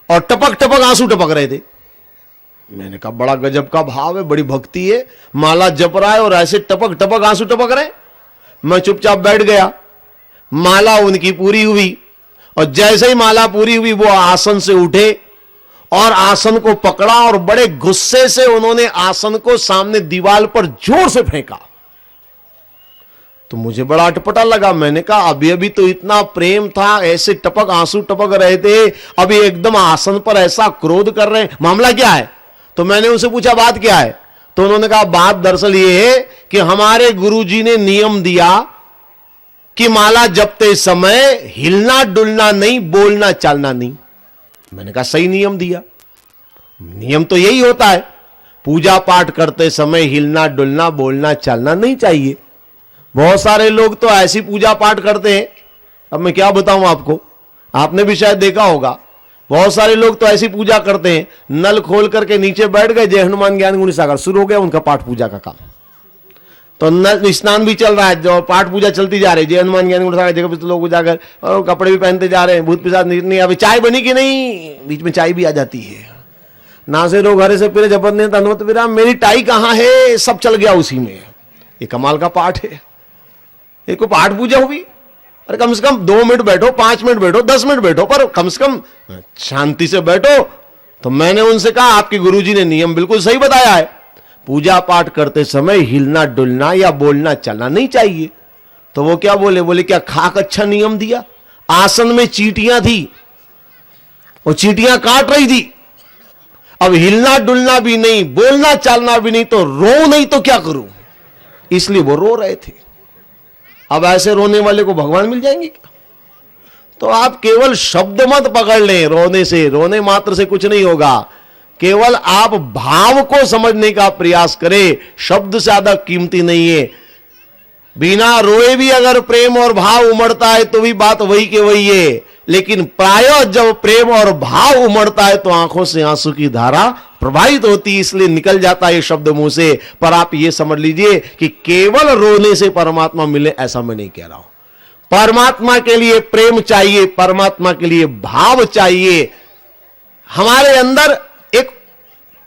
और टपक टपक आंसू टपक रहे थे। मैंने कहा बड़ा गजब का भाव है, बड़ी भक्ति है, माला जप रहा है और ऐसे टपक टपक आंसू टपक रहे। मैं चुपचाप बैठ गया। माला उनकी पूरी हुई और जैसे ही माला पूरी हुई वो आसन से उठे और आसन को पकड़ा और बड़े गुस्से से उन्होंने आसन को सामने दीवार पर जोर से फेंका। तो मुझे बड़ा अटपटा लगा। मैंने कहा अभी अभी तो इतना प्रेम था, ऐसे टपक आंसू टपक रहे थे, अभी एकदम आसन पर ऐसा क्रोध कर रहे हैं, मामला क्या है? तो मैंने उनसे पूछा बात क्या है? तो उन्होंने कहा बात दरअसल ये है कि हमारे गुरुजी ने नियम दिया कि माला जपते समय हिलना डुलना नहीं, बोलना चालना नहीं। मैंने कहा सही नियम दिया, नियम तो यही होता है, पूजा पाठ करते समय हिलना डुलना बोलना चालना नहीं चाहिए। बहुत सारे लोग तो ऐसी पूजा पाठ करते हैं, अब मैं क्या बताऊं आपको, आपने भी शायद देखा होगा, बहुत सारे लोग तो ऐसी पूजा करते हैं, नल खोल करके नीचे बैठ गए, जय हनुमान ज्ञान गुण सागर शुरू हो गया उनका पाठ पूजा का काम। तो नल स्नान भी चल रहा है, जो पाठ पूजा चलती जा रही है, जय हनुमान ज्ञान गुण सागर, जगह पे लोग जाकर और कपड़े भी पहनते जा रहे हैं, भूत पिशाच नहीं। अभी चाय बनी कि नहीं, बीच में चाय भी आ जाती है, ना से लोग हरे से पिरे जपत नहीं तनुमत विराम, मेरी टाई कहां है, सब चल गया उसी में। ये कमाल का पाठ है, ये कोई पाठ पूजा हुई? अरे कम से कम 2 मिनट बैठो, 5 मिनट बैठो, 10 मिनट बैठो, पर कम से कम शांति से बैठो। तो मैंने उनसे कहा आपके गुरुजी ने नियम बिल्कुल सही बताया है, पूजा पाठ करते समय हिलना डुलना या बोलना चलना नहीं चाहिए। तो वो क्या बोले, बोले क्या खाक अच्छा नियम दिया? आसन में चींटियां थी, वो चींटियां काट रही थी, अब हिलना डुलना भी नहीं, बोलना चालना भी नहीं, तो रो नहीं तो क्या करूं, इसलिए वो रो रहे थे। अब ऐसे रोने वाले को भगवान मिल जाएंगे क्या? तो आप केवल शब्द मत पकड़ लें, रोने से, रोने मात्र से कुछ नहीं होगा, केवल आप भाव को समझने का प्रयास करें। शब्द से ज्यादा कीमती नहीं है। बिना रोए भी अगर प्रेम और भाव उमड़ता है तो भी बात वही के वही है, लेकिन प्रायः जब प्रेम और भाव उमड़ता है तो आंखों से आंसू की धारा प्रवाहित होती है, इसलिए निकल जाता है ये शब्द मुंह से। पर आप ये समझ लीजिए कि केवल रोने से परमात्मा मिले ऐसा मैं नहीं कह रहा हूं। परमात्मा के लिए प्रेम चाहिए, परमात्मा के लिए भाव चाहिए, हमारे अंदर एक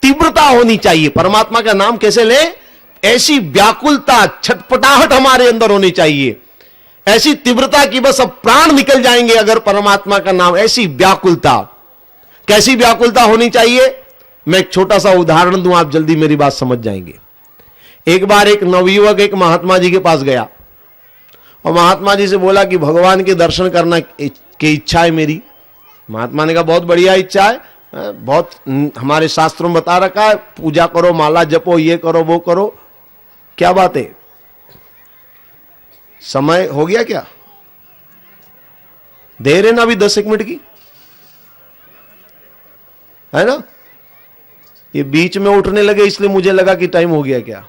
तीव्रता होनी चाहिए। परमात्मा का नाम कैसे लें? ऐसी व्याकुलता, छटपटाहट हमारे अंदर होनी चाहिए, ऐसी तीव्रता की बस अब प्राण निकल जाएंगे अगर परमात्मा का नाम। ऐसी व्याकुलता, कैसी व्याकुलता होनी चाहिए? मैं एक छोटा सा उदाहरण दूं, आप जल्दी मेरी बात समझ जाएंगे। एक बार एक नवयुवक एक महात्मा जी के पास गया और महात्मा जी से बोला कि भगवान के दर्शन करना की इच्छा है मेरी। महात्मा ने कहा बहुत बढ़िया इच्छा है, बहुत हमारे शास्त्रों में बता रखा है, पूजा करो, माला जपो, ये करो वो करो। क्या बात है, समय हो गया क्या? देर है ना अभी 10-1 मिनट की, है ना? ये बीच में उठने लगे इसलिए मुझे लगा कि टाइम हो गया क्या।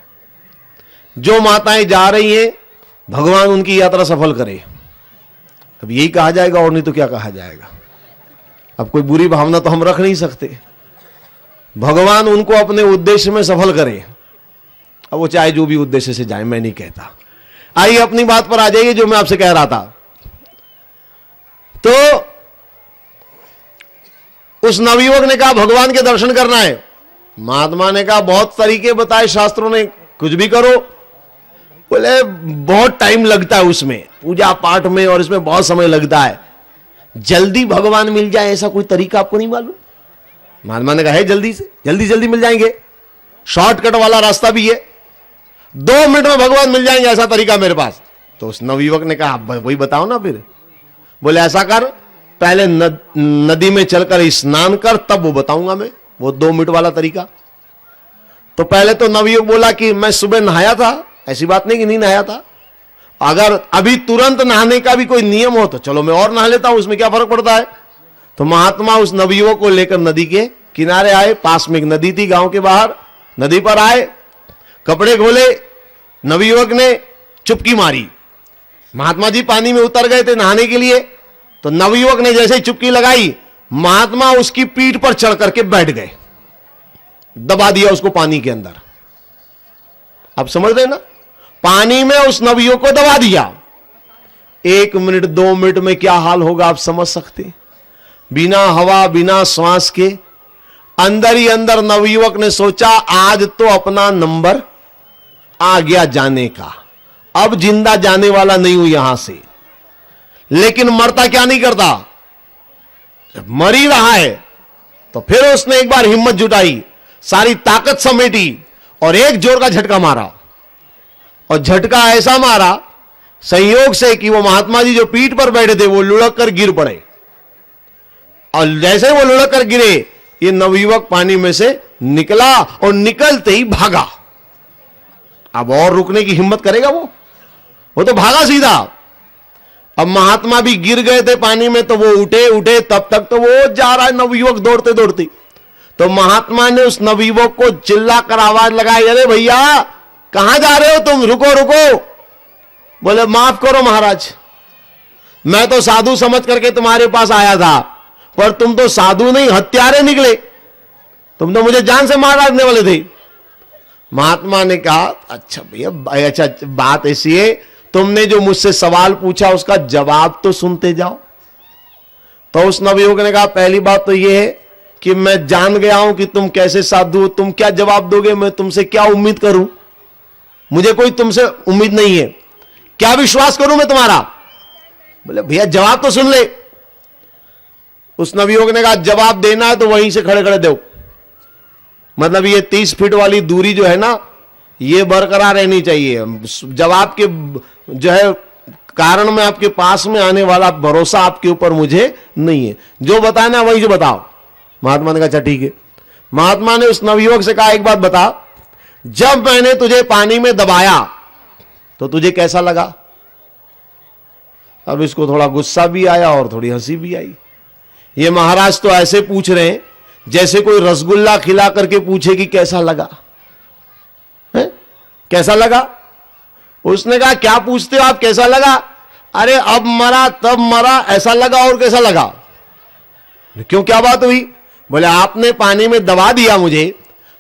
जो माताएं जा रही हैं भगवान उनकी यात्रा सफल करे, अब यही कहा जाएगा और नहीं तो क्या कहा जाएगा। अब कोई बुरी भावना तो हम रख नहीं सकते। भगवान उनको अपने उद्देश्य में सफल करे, अब वो चाहे जो भी उद्देश्य से जाए, मैं नहीं कहता। आइए अपनी बात पर आ जाइए, जो मैं आपसे कह रहा था। तो उस नवयुवक ने कहा भगवान के दर्शन करना है। महात्मा ने कहा बहुत तरीके बताए शास्त्रों ने, कुछ भी करो। बोले बहुत टाइम लगता है उसमें, पूजा पाठ में, और इसमें बहुत समय लगता है, जल्दी भगवान मिल जाए ऐसा कोई तरीका आपको नहीं मालूम? महात्मा ने कहा है जल्दी से जल्दी मिल जाएंगे, शॉर्टकट वाला रास्ता भी है, 2 मिनट में भगवान मिल जाएंगे, ऐसा तरीका मेरे पास। तो उस नवयुवक ने कहा वही बताओ ना फिर। बोले ऐसा कर, पहले नदी में चलकर स्नान कर, तब वो बताऊंगा मैं, वो 2 मिनट वाला तरीका। तो पहले तो नवयुवक बोला कि मैं सुबह नहाया था, ऐसी बात नहीं कि नहीं नहाया था। अगर अभी तुरंत नहाने का भी कोई नियम हो तो चलो मैं और नहा लेता हूं, उसमें क्या फर्क पड़ता है। तो महात्मा उस नवयुवक को लेकर नदी के किनारे आए। पास में एक नदी थी गांव के बाहर। नदी पर आए, कपड़े खोले, नवयुवक ने चुपकी मारी। महात्मा जी पानी में उतर गए थे नहाने के लिए। तो नवयुवक ने जैसे ही चुपकी लगाई, महात्मा उसकी पीठ पर चढ़ करके बैठ गए, दबा दिया उसको पानी के अंदर। आप समझ रहे ना, पानी में उस नवयुवक को दबा दिया। 1 मिनट 2 मिनट में क्या हाल होगा आप समझ सकते। बिना हवा बिना श्वास के अंदर ही अंदर नवयुवक ने सोचा आज तो अपना नंबर आ गया जाने का, अब जिंदा जाने वाला नहीं हूं यहां से। लेकिन मरता क्या नहीं करता, जब मर ही रहा है तो फिर उसने एक बार हिम्मत जुटाई, सारी ताकत समेटी और एक जोर का झटका मारा। और झटका ऐसा मारा संयोग से कि वो महात्मा जी जो पीठ पर बैठे थे वो लुढ़क कर गिर पड़े। और जैसे वो लुढ़क कर गिरे, ये नवयुवक पानी में से निकला और निकलते ही भागा। अब और रुकने की हिम्मत करेगा वो तो भागा सीधा। अब महात्मा भी गिर गए थे पानी में, तो वो उठे, तब तक तो वो जा रहा है नवयुवक दौड़ते दौड़ते। तो महात्मा ने उस नवयुवक को चिल्ला कर आवाज लगाई, अरे भैया कहां जा रहे हो तुम, रुको रुको। बोले माफ करो महाराज, मैं तो साधु समझ करके तुम्हारे पास आया था, पर तुम तो साधु नहीं हत्यारे निकले, तुम तो मुझे जान से मार डालने वाले थे। महात्मा ने कहा अच्छा भैया, अच्छा बात ऐसी है, तुमने जो मुझसे सवाल पूछा उसका जवाब तो सुनते जाओ। तो उस नवयुवक ने कहा पहली बात तो यह है कि मैं जान गया हूं कि तुम कैसे साधु हो, तुम क्या जवाब दोगे, मैं तुमसे क्या उम्मीद करूं, मुझे कोई तुमसे उम्मीद नहीं है, क्या विश्वास करूं मैं तुम्हारा। बोले भैया जवाब तो सुन ले। उस नवयुवक ने कहा जवाब देना है तो वहीं से खड़े खड़े दो, मतलब ये 30 फीट वाली दूरी जो है ना ये बरकरार रहनी चाहिए। जवाब के जो है कारण में आपके पास में आने वाला भरोसा आपके ऊपर मुझे नहीं है, जो बताना वही जो बताओ। महात्मा ने कहा अच्छा ठीक है। महात्मा ने उस नवयुवक से कहा एक बात बता, जब मैंने तुझे पानी में दबाया तो तुझे कैसा लगा। अब इसको थोड़ा गुस्सा भी आया और थोड़ी हंसी भी आई। ये महाराज तो ऐसे पूछ रहे हैं जैसे कोई रसगुल्ला खिला करके पूछे कि कैसा लगा है? कैसा लगा। उसने कहा क्या पूछते हो आप, कैसा लगा। अरे अब मरा तब मरा ऐसा लगा और कैसा लगा। क्यों क्या बात हुई। बोले आपने पानी में दबा दिया मुझे,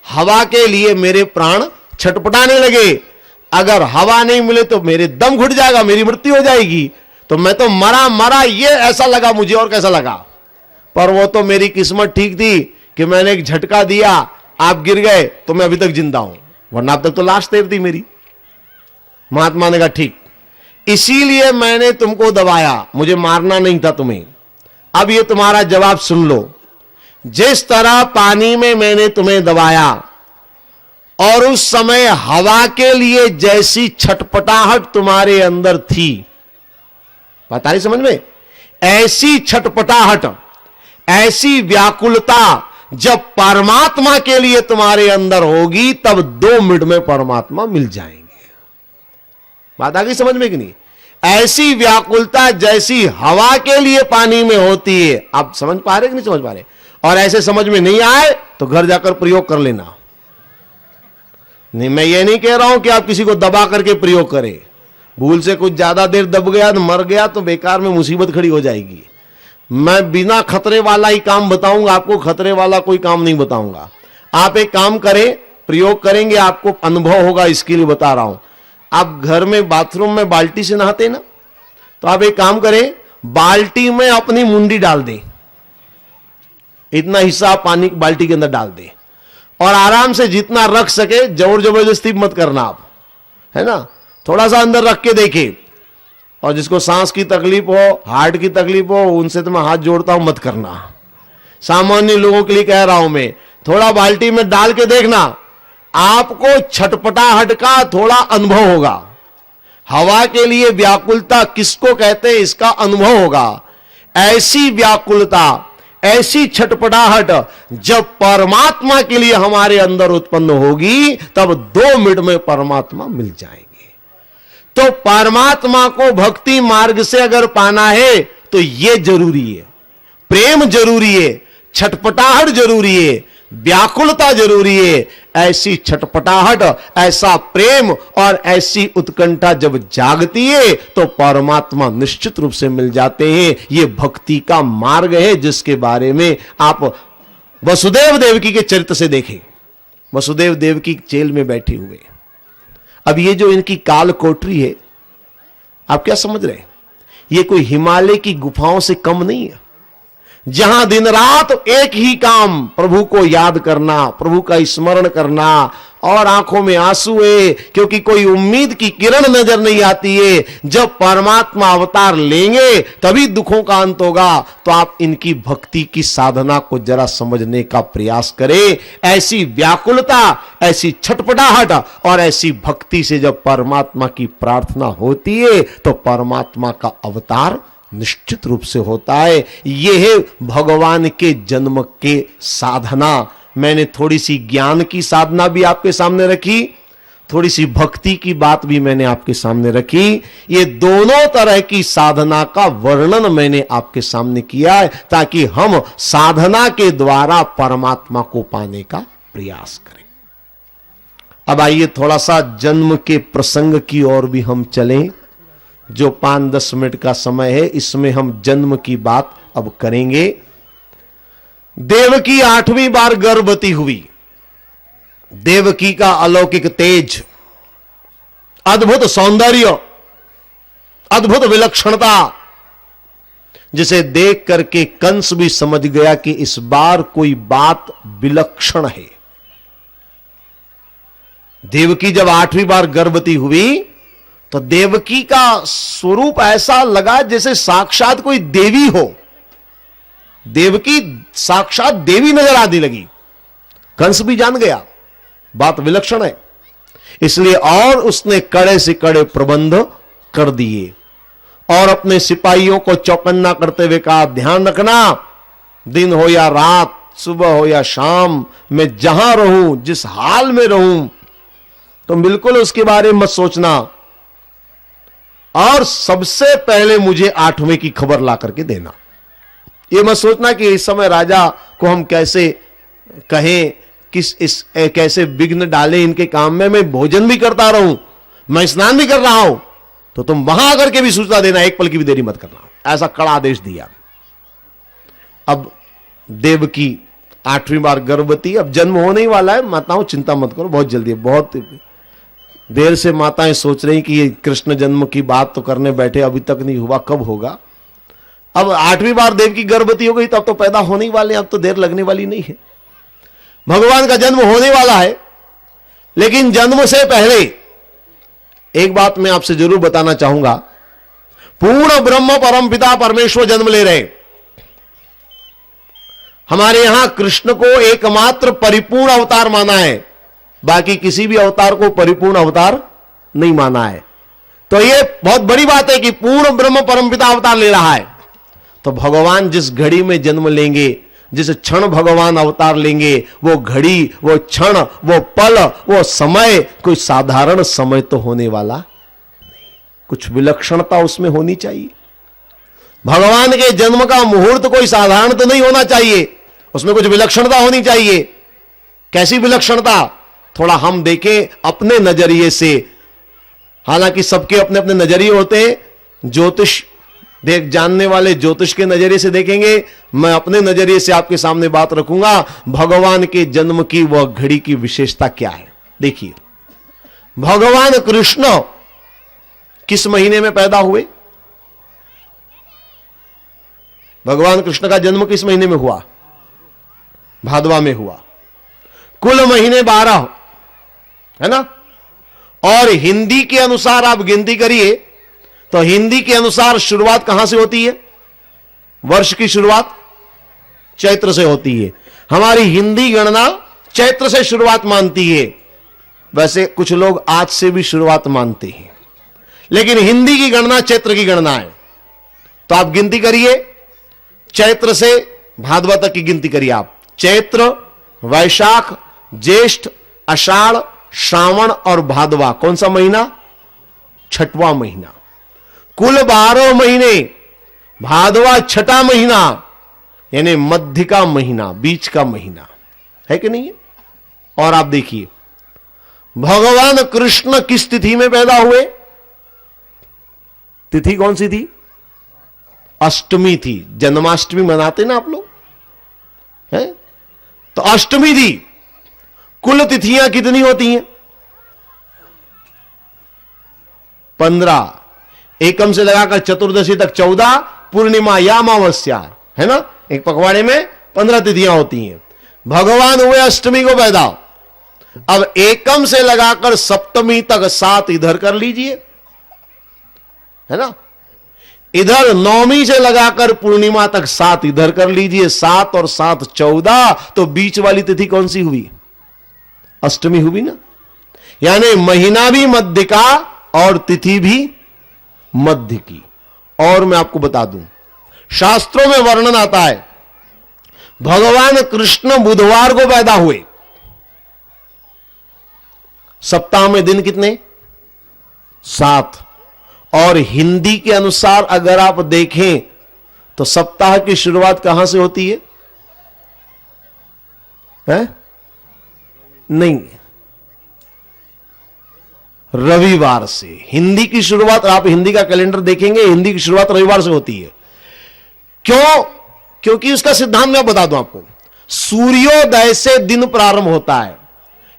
हवा के लिए मेरे प्राण छटपटाने लगे, अगर हवा नहीं मिले तो मेरे दम घुट जाएगा, मेरी मृत्यु हो जाएगी, तो मैं तो मरा मरा ये ऐसा लगा मुझे और कैसा लगा। पर वो तो मेरी किस्मत ठीक थी कि मैंने एक झटका दिया, आप गिर गए तो मैं अभी तक जिंदा हूं, वरना अब तक तो लाश तैर थी मेरी। महात्मा ने कहा ठीक, इसीलिए मैंने तुमको दबाया, मुझे मारना नहीं था तुम्हें। अब ये तुम्हारा जवाब सुन लो। जिस तरह पानी में मैंने तुम्हें दबाया और उस समय हवा के लिए जैसी छटपटाहट तुम्हारे अंदर थी, पता नहीं समझ में, ऐसी छटपटाहट ऐसी व्याकुलता जब परमात्मा के लिए तुम्हारे अंदर होगी तब 2 मिनट में परमात्मा मिल जाएंगे। बात आ गई समझ में कि नहीं। ऐसी व्याकुलता जैसी हवा के लिए पानी में होती है। आप समझ पा रहे कि नहीं समझ पा रहे। और ऐसे समझ में नहीं आए तो घर जाकर प्रयोग कर लेना। नहीं, मैं ये नहीं कह रहा हूं कि आप किसी को दबा करके प्रयोग करें। भूल से कुछ ज्यादा देर दब गया तो मर गया तो बेकार में मुसीबत खड़ी हो जाएगी। मैं बिना खतरे वाला ही काम बताऊंगा आपको, खतरे वाला कोई काम नहीं बताऊंगा। आप एक काम करें, प्रयोग करेंगे, आपको अनुभव होगा, इसके लिए बता रहा हूं। आप घर में बाथरूम में बाल्टी से नहाते ना, तो आप एक काम करें, बाल्टी में अपनी मुंडी डाल दें, इतना हिस्सा आप पानी बाल्टी के अंदर डाल दें और आराम से जितना रख सके, जोर जबरदस्ती मत करना आप, है ना, थोड़ा सा अंदर रख के देखे। और जिसको सांस की तकलीफ हो, हार्ट की तकलीफ हो, उनसे तो मैं हाथ जोड़ता हूं, मत करना। सामान्य लोगों के लिए कह रहा हूं मैं, थोड़ा बाल्टी में डाल के देखना, आपको छटपटाहट का थोड़ा अनुभव होगा। हवा के लिए व्याकुलता किसको कहते हैं इसका अनुभव होगा। ऐसी व्याकुलता, ऐसी छटपटाहट जब परमात्मा के लिए हमारे अंदर उत्पन्न होगी तब 2 मिनट में परमात्मा मिल जाएंगे। तो परमात्मा को भक्ति मार्ग से अगर पाना है तो यह जरूरी है, प्रेम जरूरी है, छटपटाहट जरूरी है, व्याकुलता जरूरी है। ऐसी छटपटाहट, ऐसा प्रेम और ऐसी उत्कंठा जब जागती है तो परमात्मा निश्चित रूप से मिल जाते हैं। यह भक्ति का मार्ग है जिसके बारे में आप वसुदेव देवकी के चरित्र से देखें। वसुदेव देवकी जेल में बैठे हुए, अब ये जो इनकी काल कोठरी है, आप क्या समझ रहे हैं, ये कोई हिमालय की गुफाओं से कम नहीं है, जहां दिन रात एक ही काम, प्रभु को याद करना, प्रभु का स्मरण करना, और आंखों में आंसू है क्योंकि कोई उम्मीद की किरण नजर नहीं आती है। जब परमात्मा अवतार लेंगे तभी दुखों का अंत होगा। तो आप इनकी भक्ति की साधना को जरा समझने का प्रयास करें। ऐसी व्याकुलता, ऐसी छटपटाहट और ऐसी भक्ति से जब परमात्मा की प्रार्थना होती है तो परमात्मा का अवतार निश्चित रूप से होता है। यह है भगवान के जन्म के साधना। मैंने थोड़ी सी ज्ञान की साधना भी आपके सामने रखी, थोड़ी सी भक्ति की बात भी मैंने आपके सामने रखी। ये दोनों तरह की साधना का वर्णन मैंने आपके सामने किया है ताकि हम साधना के द्वारा परमात्मा को पाने का प्रयास करें। अब आइए थोड़ा सा जन्म के प्रसंग की ओर भी हम चलें। जो 5-10 मिनट का समय है इसमें हम जन्म की बात अब करेंगे। देवकी 8वीं बार गर्भवती हुई। देवकी का अलौकिक तेज, अद्भुत सौंदर्य, अद्भुत विलक्षणता, जिसे देख करके कंस भी समझ गया कि इस बार कोई बात विलक्षण है। देवकी जब 8वीं बार गर्भवती हुई तो देवकी का स्वरूप ऐसा लगा जैसे साक्षात कोई देवी हो। देवकी साक्षात देवी नजर आने लगी। कंस भी जान गया बात विलक्षण है, इसलिए और उसने कड़े से कड़े प्रबंध कर दिए और अपने सिपाहियों को चौकन्ना करते हुए कहा, ध्यान रखना, दिन हो या रात, सुबह हो या शाम, मैं जहां रहूं, जिस हाल में रहूं, तो बिल्कुल उसके बारे में मत सोचना और सबसे पहले मुझे 8वें की खबर ला करके देना। ये मत सोचना कि इस समय राजा को हम कैसे कहें, कैसे विघ्न डालें इनके काम में। मैं भोजन भी करता रहूं, मैं स्नान भी कर रहा हूं, तो तुम वहां आकर के भी सूचना देना, एक पल की भी देरी मत करना। ऐसा कड़ा आदेश दिया। अब देवकी 8वीं बार गर्भवती, अब जन्म होने ही वाला है। माताओं चिंता मत करो, बहुत जल्दी है। बहुत देर से माताएं सोच रही कि ये कृष्ण जन्म की बात तो करने बैठे, अभी तक नहीं हुआ, कब होगा। अब 8वीं बार देवकी गर्भवती हो गई तो अब तो पैदा होने ही वाले, अब तो देर लगने वाली नहीं है। भगवान का जन्म होने वाला है, लेकिन जन्म से पहले एक बात मैं आपसे जरूर बताना चाहूंगा। पूर्ण ब्रह्म परम पिता परमेश्वर जन्म ले रहे। हमारे यहां कृष्ण को एकमात्र परिपूर्ण अवतार माना है, बाकी किसी भी अवतार को परिपूर्ण अवतार नहीं माना है। तो यह बहुत बड़ी बात है कि पूर्ण ब्रह्म परमपिता अवतार ले रहा है। तो भगवान जिस घड़ी में जन्म लेंगे, जिस क्षण भगवान अवतार लेंगे, वो घड़ी, वो क्षण, वो पल, वो समय कोई साधारण समय तो होने वाला, कुछ विलक्षणता उसमें होनी चाहिए। भगवान के जन्म का मुहूर्त कोई साधारण तो नहीं होना चाहिए, उसमें कुछ विलक्षणता होनी चाहिए। कैसी विलक्षणता? थोड़ा हम देखें अपने नजरिए से। हालांकि सबके अपने अपने नजरिए होते हैं। ज्योतिष देख जानने वाले ज्योतिष के नजरिए से देखेंगे, मैं अपने नजरिए से आपके सामने बात रखूंगा। भगवान के जन्म की वह घड़ी की विशेषता क्या है? देखिए, भगवान कृष्ण किस महीने में पैदा हुए? भगवान कृष्ण का जन्म किस महीने में हुआ? भादवा में हुआ। कुल महीने 12 है ना। और हिंदी के अनुसार आप गिनती करिए तो हिंदी के अनुसार शुरुआत कहां से होती है? वर्ष की शुरुआत चैत्र से होती है। हमारी हिंदी गणना चैत्र से शुरुआत मानती है। वैसे कुछ लोग आज से भी शुरुआत मानते हैं, लेकिन हिंदी की गणना चैत्र की गणना है। तो आप गिनती करिए, चैत्र से भादवा तक की गिनती करिए आप। चैत्र, वैशाख, ज्येष्ठ, आषाढ़, श्रावण और भादवा। कौन सा महीना? छठवां महीना। कुल 12 महीने, भादवा छठा महीना, यानी मध्य का महीना, बीच का महीना है कि नहीं है। और आप देखिए भगवान कृष्ण किस तिथि में पैदा हुए? तिथि कौन सी थी? अष्टमी थी। जन्माष्टमी मनाते ना आप लोग, है? तो अष्टमी थी। कुल तिथियां कितनी होती हैं? 15। एकम से लगाकर चतुर्दशी तक 14, पूर्णिमा या अमावस्या, है ना। एक पखवाड़े में 15 तिथियां होती हैं। भगवान हुए अष्टमी को पैदा। अब एकम से लगाकर सप्तमी तक 7 इधर कर लीजिए, है ना। इधर नवमी से लगाकर पूर्णिमा तक 7 इधर कर लीजिए। 7 और 7 14, तो बीच वाली तिथि कौन सी हुई? अष्टमी हुई ना। यानी महीना भी मध्य का और तिथि भी मध्य की। और मैं आपको बता दूं, शास्त्रों में वर्णन आता है भगवान कृष्ण बुधवार को पैदा हुए। सप्ताह में दिन कितने? 7। और हिंदी के अनुसार अगर आप देखें तो सप्ताह की शुरुआत कहां से होती है? नहीं, रविवार से। हिंदी की शुरुआत, आप हिंदी का कैलेंडर देखेंगे, हिंदी की शुरुआत रविवार से होती है। क्यों? क्योंकि उसका सिद्धांत मैं बता दूं आपको। सूर्योदय से दिन प्रारंभ होता है।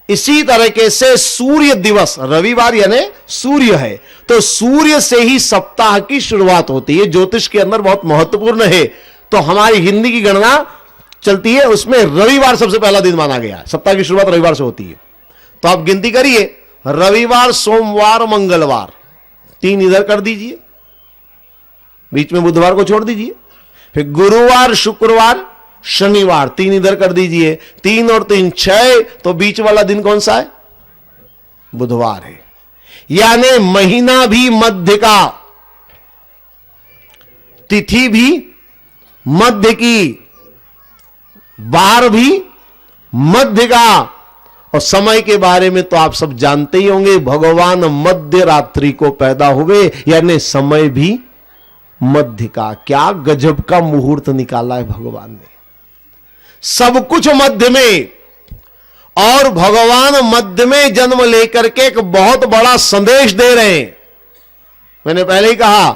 इसी तरीके से सूर्य दिवस, रविवार यानी सूर्य है, तो सूर्य से ही सप्ताह की शुरुआत होती है। ज्योतिष के अंदर बहुत महत्वपूर्ण है। तो हमारी हिंदी की गणना चलती है, उसमें रविवार सबसे पहला दिन माना गया। सप्ताह की शुरुआत रविवार से होती है। तो आप गिनती करिए, रविवार, सोमवार, मंगलवार, 3 इधर कर दीजिए, बीच में बुधवार को छोड़ दीजिए। फिर गुरुवार, शुक्रवार, शनिवार, 3 इधर कर दीजिए। 3 और 3 6, तो बीच वाला दिन कौन सा है? बुधवार है। यानी महीना भी मध्य का, तिथि भी मध्य की, वार भी मध्य का। और समय के बारे में तो आप सब जानते ही होंगे, भगवान मध्य रात्रि को पैदा हुए, यानी समय भी मध्य का। क्या गजब का मुहूर्त निकाला है भगवान ने। सब कुछ मध्य में, और भगवान मध्य में जन्म लेकर के एक बहुत बड़ा संदेश दे रहे हैं। मैंने पहले ही कहा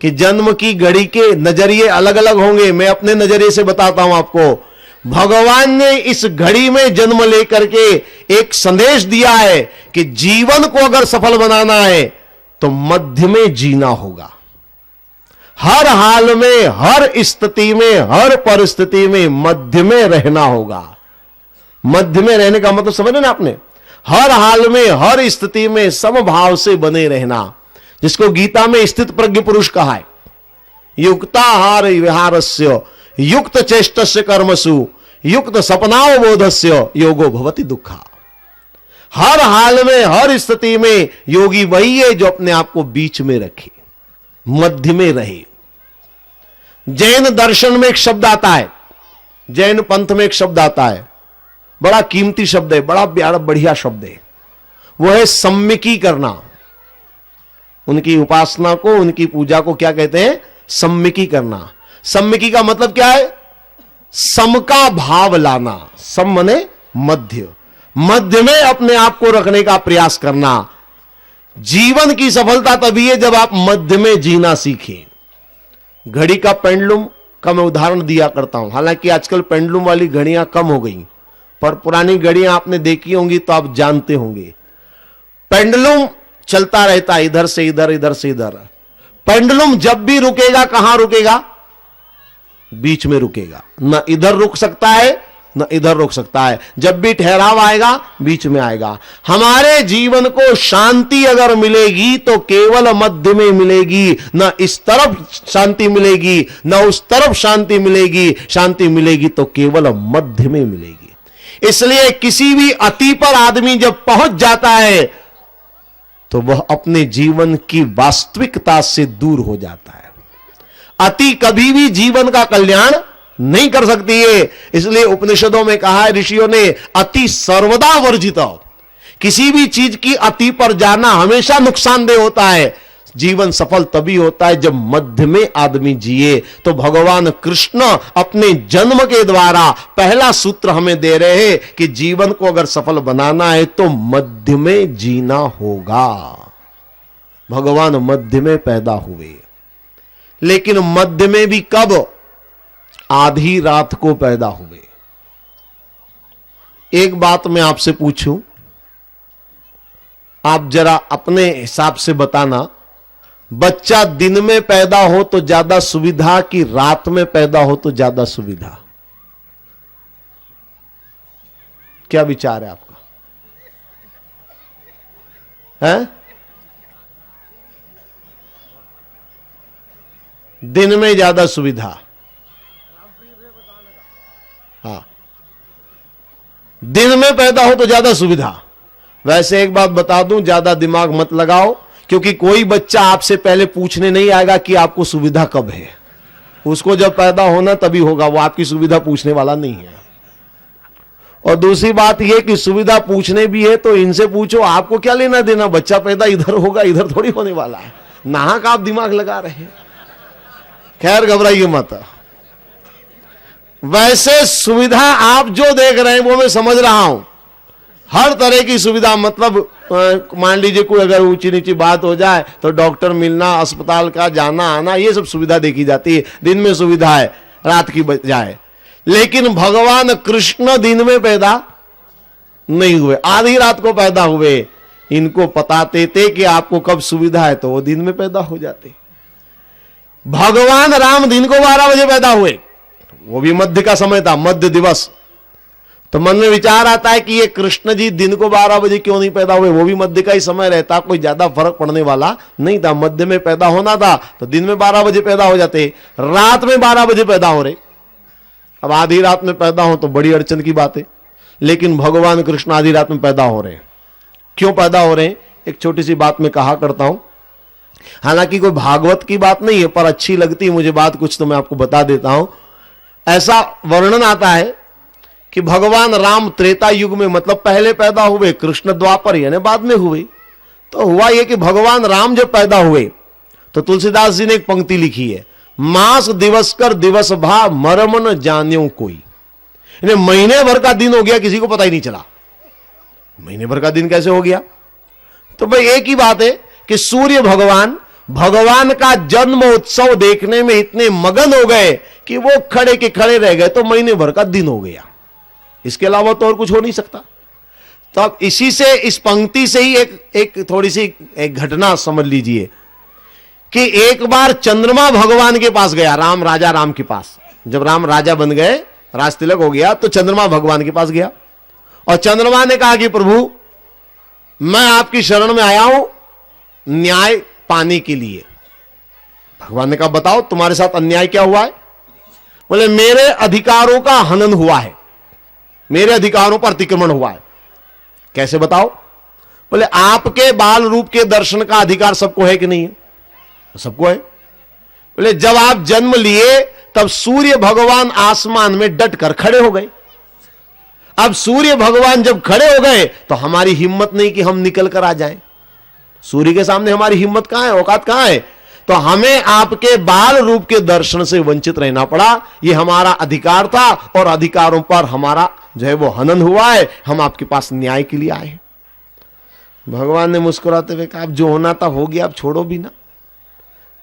कि जन्म की घड़ी के नजरिए अलग अलग होंगे। मैं अपने नजरिए से बताता हूं आपको। भगवान ने इस घड़ी में जन्म लेकर के एक संदेश दिया है कि जीवन को अगर सफल बनाना है तो मध्य में जीना होगा। हर हाल में, हर स्थिति में, हर परिस्थिति में मध्य में रहना होगा। मध्य में रहने का मतलब समझ ना आपने? हर हाल में, हर स्थिति में समभाव से बने रहना, जिसको गीता में स्थित प्रज्ञ पुरुष कहा है। युक्ताहार विहारस्य युक्त चेष्टस्य कर्मसु युक्त सपनाओ बोधस्य योगो भवति दुखा। हर हाल में, हर स्थिति में योगी वही है जो अपने आप को बीच में रखे, मध्य में रहे। जैन दर्शन में एक शब्द आता है, जैन पंथ में एक शब्द आता है, बड़ा कीमती शब्द है, बड़ा प्यारा बढ़िया शब्द है। वो है सम्मिकी करना। उनकी उपासना को, उनकी पूजा को क्या कहते हैं? सम्मिकी करना। सम्मिकी का मतलब क्या है? सम का भाव लाना। सम माने मध्य, मध्य में अपने आप को रखने का प्रयास करना। जीवन की सफलता तभी है जब आप मध्य में जीना सीखें। घड़ी का पेंडुलम का मैं उदाहरण दिया करता हूं। हालांकि आजकल पेंडुलम वाली घड़ियां कम हो गई, पर पुरानी घड़ियां आपने देखी होंगी तो आप जानते होंगे। पेंडुलम चलता रहता है, इधर से इधर, इधर से इधर। पेंडुलम जब भी रुकेगा, कहां रुकेगा? बीच में रुकेगा। न इधर रुक सकता है, न इधर रुक सकता है। जब भी ठहराव आएगा, बीच में आएगा। हमारे जीवन को शांति अगर मिलेगी तो केवल मध्य में मिलेगी। न इस तरफ शांति मिलेगी, न उस तरफ शांति मिलेगी। शांति मिलेगी तो केवल मध्य में मिलेगी। इसलिए किसी भी अति पर आदमी जब पहुंच जाता है तो वह अपने जीवन की वास्तविकता से दूर हो जाता है। अति कभी भी जीवन का कल्याण नहीं कर सकती है। इसलिए उपनिषदों में कहा है ऋषियों ने, अति सर्वदा वर्जित। किसी भी चीज की अति पर जाना हमेशा नुकसानदेह होता है। जीवन सफल तभी होता है जब मध्य में आदमी जिए। तो भगवान कृष्ण अपने जन्म के द्वारा पहला सूत्र हमें दे रहे हैं कि जीवन को अगर सफल बनाना है तो मध्य में जीना होगा। भगवान मध्य में पैदा हुए, लेकिन मध्य में भी कब? आधी रात को पैदा हुए। एक बात मैं आपसे पूछूं, आप जरा अपने हिसाब से बताना, बच्चा दिन में पैदा हो तो ज्यादा सुविधा कि रात में पैदा हो तो ज्यादा सुविधा? क्या विचार है आपका? है? दिन में ज्यादा सुविधा। हाँ, दिन में पैदा हो तो ज्यादा सुविधा। वैसे एक बात बता दूं, ज्यादा दिमाग मत लगाओ, क्योंकि कोई बच्चा आपसे पहले पूछने नहीं आएगा कि आपको सुविधा कब है। उसको जब पैदा होना तभी होगा, वो आपकी सुविधा पूछने वाला नहीं है। और दूसरी बात यह कि सुविधा पूछने भी है तो इनसे पूछो, आपको क्या लेना देना, बच्चा पैदा इधर होगा, इधर थोड़ी होने वाला है। नाहक आप दिमाग लगा रहे हैं। खैर, घबराइए मत। वैसे सुविधा आप जो देख रहे हैं वो मैं समझ रहा हूं, हर तरह की सुविधा, मतलब मान लीजिए कोई अगर ऊंची नीची बात हो जाए तो डॉक्टर मिलना, अस्पताल का जाना आना, ये सब सुविधा देखी जाती है। दिन में सुविधा है, रात की बजाय। लेकिन भगवान कृष्ण दिन में पैदा नहीं हुए, आधी रात को पैदा हुए। इनको बताते थे कि आपको कब सुविधा है तो वो दिन में पैदा हो जाते। भगवान राम दिन को 12 बजे पैदा हुए, वो भी मध्य का समय था, मध्य दिवस। तो मन में विचार आता है कि ये कृष्ण जी दिन को 12 बजे क्यों नहीं पैदा हुए, वो भी मध्य का ही समय रहता, कोई ज्यादा फर्क पड़ने वाला नहीं था। मध्य में पैदा होना था तो दिन में 12 बजे पैदा हो जाते, रात में 12 बजे पैदा हो रहे। अब आधी रात में पैदा हो तो बड़ी अड़चन की बात है, लेकिन भगवान कृष्ण आधी रात में पैदा हो रहे हैं। क्यों पैदा हो रहे हैं? एक छोटी सी बात मैं कहा करता हूं, हालांकि कोई भागवत की बात नहीं है, पर अच्छी लगती है मुझे बात कुछ, तो मैं आपको बता देता हूं। ऐसा वर्णन आता है कि भगवान राम त्रेता युग में, मतलब पहले पैदा हुए, कृष्ण द्वापर यानी बाद में हुए। तो हुआ यह कि भगवान राम जब पैदा हुए तो तुलसीदास जी ने एक पंक्ति लिखी है, मास दिवस कर दिवस भा मरम न जान्यो कोई। महीने भर का दिन हो गया, किसी को पता ही नहीं चला। महीने भर का दिन कैसे हो गया? तो भाई एक ही बात है कि सूर्य भगवान का जन्म उत्सव देखने में इतने मगन हो गए कि वो खड़े के खड़े रह गए, तो महीने भर का दिन हो गया। इसके अलावा तो और कुछ हो नहीं सकता। तो अब इसी से, इस पंक्ति से ही एक थोड़ी सी एक घटना समझ लीजिए कि एक बार चंद्रमा भगवान के पास गया, राजा राम के पास। जब राम राजा बन गए, राज तिलक हो गया, तो चंद्रमा भगवान के पास गया और चंद्रमा ने कहा कि प्रभु, मैं आपकी शरण में आया हूं न्याय पाने के लिए। भगवान ने कहा बताओ तुम्हारे साथ अन्याय क्या हुआ है? बोले मेरे अधिकारों का हनन हुआ है, मेरे अधिकारों पर अतिक्रमण हुआ है। कैसे बताओ? बोले आपके बाल रूप के दर्शन का अधिकार सबको है कि नहीं है? सबको है। बोले जब आप जन्म लिए तब सूर्य भगवान आसमान में डट कर खड़े हो गए। अब सूर्य भगवान जब खड़े हो गए तो हमारी हिम्मत नहीं कि हम निकल कर आ जाएं। सूर्य के सामने हमारी हिम्मत कहां है, औकात कहां है? तो हमें आपके बाल रूप के दर्शन से वंचित रहना पड़ा। यह हमारा अधिकार था और अधिकारों पर हमारा जो है वो हनन हुआ है। हम आपके पास न्याय के लिए आए। भगवान ने मुस्कुराते हुए कहा, अब जो होना था हो गया, अब छोड़ो भी ना।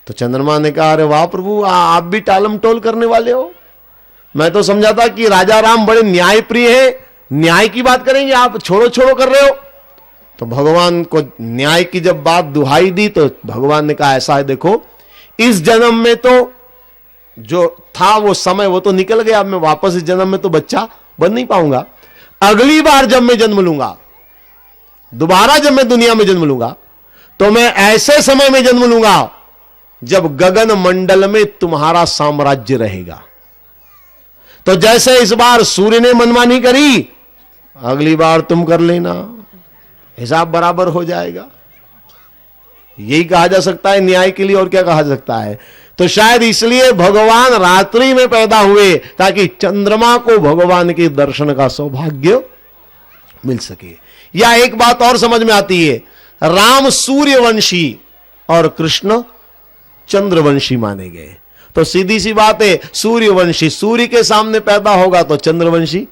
तो चंद्रमा ने कहा, अरे वाह प्रभु, आप भी टालम टोल करने वाले हो। मैं तो समझा था कि राजा राम बड़े न्याय प्रिय है, न्याय की बात करेंगे, आप छोड़ो छोड़ो कर रहे हो। तो भगवान को न्याय की जब बात दुहाई दी तो भगवान ने कहा, ऐसा है देखो, इस जन्म में तो जो था वो समय वो तो निकल गया, अब मैं वापस इस जन्म में तो बच्चा बन नहीं पाऊंगा। अगली बार जब मैं जन्म लूंगा, दोबारा जब मैं दुनिया में जन्म लूंगा, तो मैं ऐसे समय में जन्म लूंगा जब गगन मंडल में तुम्हारा साम्राज्य रहेगा। तो जैसे इस बार सूर्य ने मनमानी करी, अगली बार तुम कर लेना, हिसाब बराबर हो जाएगा। यही कहा जा सकता है न्याय के लिए, और क्या कहा जा सकता है? तो शायद इसलिए भगवान रात्रि में पैदा हुए, ताकि चंद्रमा को भगवान के दर्शन का सौभाग्य मिल सके। या एक बात और समझ में आती है, राम सूर्यवंशी और कृष्ण चंद्रवंशी माने गए। तो सीधी सी बात है, सूर्यवंशी सूर्य के सामने पैदा होगा तो चंद्रवंशी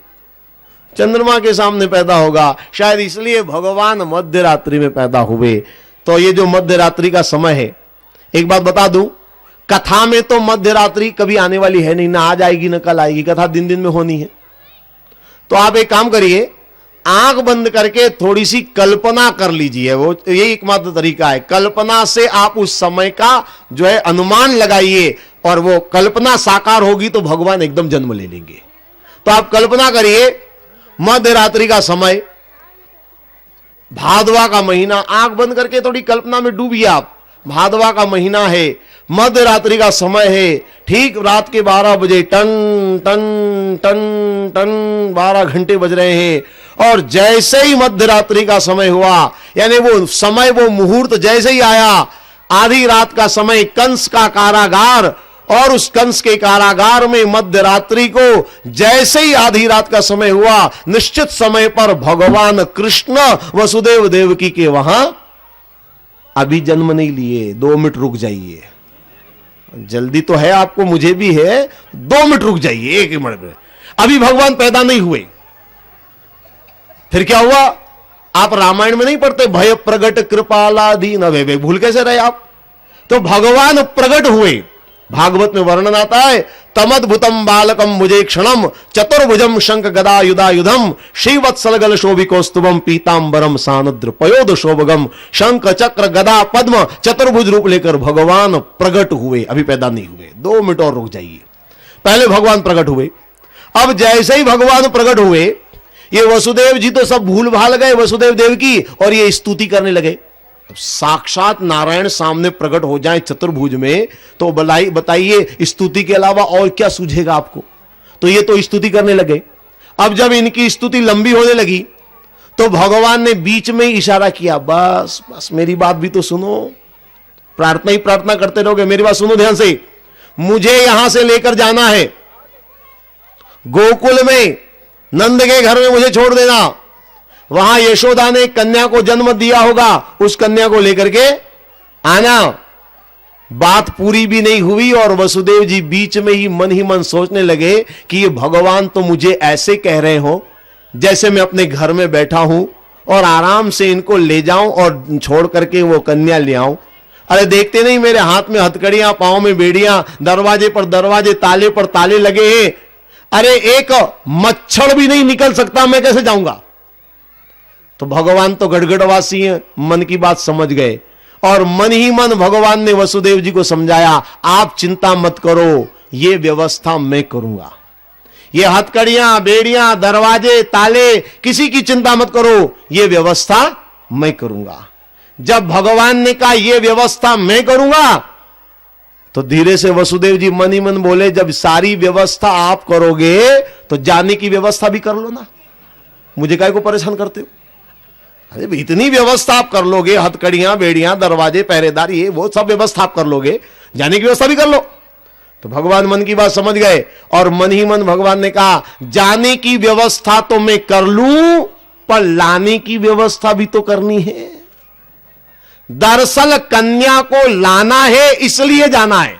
चंद्रमा के सामने पैदा होगा। शायद इसलिए भगवान मध्य रात्रि में पैदा हुए। तो ये जो मध्य रात्रि का समय है, एक बात बता दूं, कथा में तो मध्य रात्रि कभी आने वाली है नहीं, ना आज आएगी ना कल आएगी, कथा दिन दिन में होनी है। तो आप एक काम करिए, आंख बंद करके थोड़ी सी कल्पना कर लीजिए, वो यही एकमात्र तरीका है। कल्पना से आप उस समय का जो है अनुमान लगाइए, और वो कल्पना साकार होगी तो भगवान एकदम जन्म ले लेंगे। तो आप कल्पना करिए, मध्य रात्रि का समय, भादवा का महीना, आंख बंद करके थोड़ी कल्पना में डूबिए आप। भादवा का महीना है, मध्य रात्रि का समय है, ठीक रात के 12 बजे टन टन टन टन 12 घंटे बज रहे हैं। और जैसे ही मध्य रात्रि का समय हुआ, यानी वो समय, वो मुहूर्त जैसे ही आया, आधी रात का समय, कंस का कारागार, और उस कंस के कारागार में मध्य रात्रि को जैसे ही आधी रात का समय हुआ, निश्चित समय पर भगवान कृष्ण वसुदेव देवकी के वहां, अभी जन्म नहीं लिए, 2 मिनट रुक जाइए, जल्दी तो है आपको, मुझे भी है, 2 मिनट रुक जाइए, 1 मिनट में, अभी भगवान पैदा नहीं हुए। फिर क्या हुआ? आप रामायण में नहीं पढ़ते, भय प्रगट कृपाला दीन अवे, भूल कैसे रहे आप? तो भगवान प्रगट हुए। भागवत में वर्णन आता है, तमद्भुतम बालकम मुझे क्षणम चतुर्भुजम शंख गदा युधायुधम श्रीवत्सलगल शोभिकोस्तुभम पीतांबरम सानुद्र पयोद शोभगम। शंख चक्र गदा पद्म चतुर्भुज रूप लेकर भगवान प्रकट हुए, अभी पैदा नहीं हुए, 2 मिनट और रुक जाइए। पहले भगवान प्रकट हुए, अब जैसे ही भगवान प्रकट हुए, ये वसुदेव जी तो सब भूल भाल गए, वसुदेव देव की, और ये स्तुति करने लगे। साक्षात नारायण सामने प्रकट हो जाए चतुर्भुज में, तो बताइए स्तुति के अलावा और क्या सूझेगा आपको? तो ये तो स्तुति करने लगे। अब जब इनकी स्तुति लंबी होने लगी, तो भगवान ने बीच में ही इशारा किया, बस बस मेरी बात भी तो सुनो, प्रार्थना ही प्रार्थना करते रहोगे, मेरी बात सुनो ध्यान से। मुझे यहां से लेकर जाना है गोकुल में, नंद के घर में मुझे छोड़ देना, वहां यशोदा ने कन्या को जन्म दिया होगा, उस कन्या को लेकर के आना। बात पूरी भी नहीं हुई और वसुदेव जी बीच में ही मन सोचने लगे कि ये भगवान तो मुझे ऐसे कह रहे हो जैसे मैं अपने घर में बैठा हूं और आराम से इनको ले जाऊं और छोड़ करके वो कन्या ले आऊं। अरे देखते नहीं मेरे हाथ में हथकड़ियां, पांव में बेड़ियां, दरवाजे पर दरवाजे, ताले पर ताले लगे हैं। अरे एक मच्छर भी नहीं निकल सकता, मैं कैसे जाऊंगा? तो भगवान तो गड़गड़वासी हैं, मन की बात समझ गए, और मन ही मन भगवान ने वसुदेव जी को समझाया, आप चिंता मत करो, ये व्यवस्था मैं करूंगा। ये हथकड़ियां, बेड़ियां, दरवाजे, ताले, किसी की चिंता मत करो, ये व्यवस्था मैं करूंगा। जब भगवान ने कहा ये व्यवस्था मैं करूंगा, तो धीरे से वसुदेव जी मन ही मन बोले, जब सारी व्यवस्था आप करोगे तो जाने की व्यवस्था भी कर लो ना, मुझे काहे को परेशान करते हो? अरे इतनी व्यवस्था आप कर लोगे, हथकड़ियां, बेड़ियां, दरवाजे, पहरेदार, ये वो सब व्यवस्था आप कर लोगे, जाने की व्यवस्था भी कर लो। तो भगवान मन की बात समझ गए और मन ही मन भगवान ने कहा, जाने की व्यवस्था तो मैं कर लूं, पर लाने की व्यवस्था भी तो करनी है। दरअसल कन्या को लाना है, इसलिए जाना है।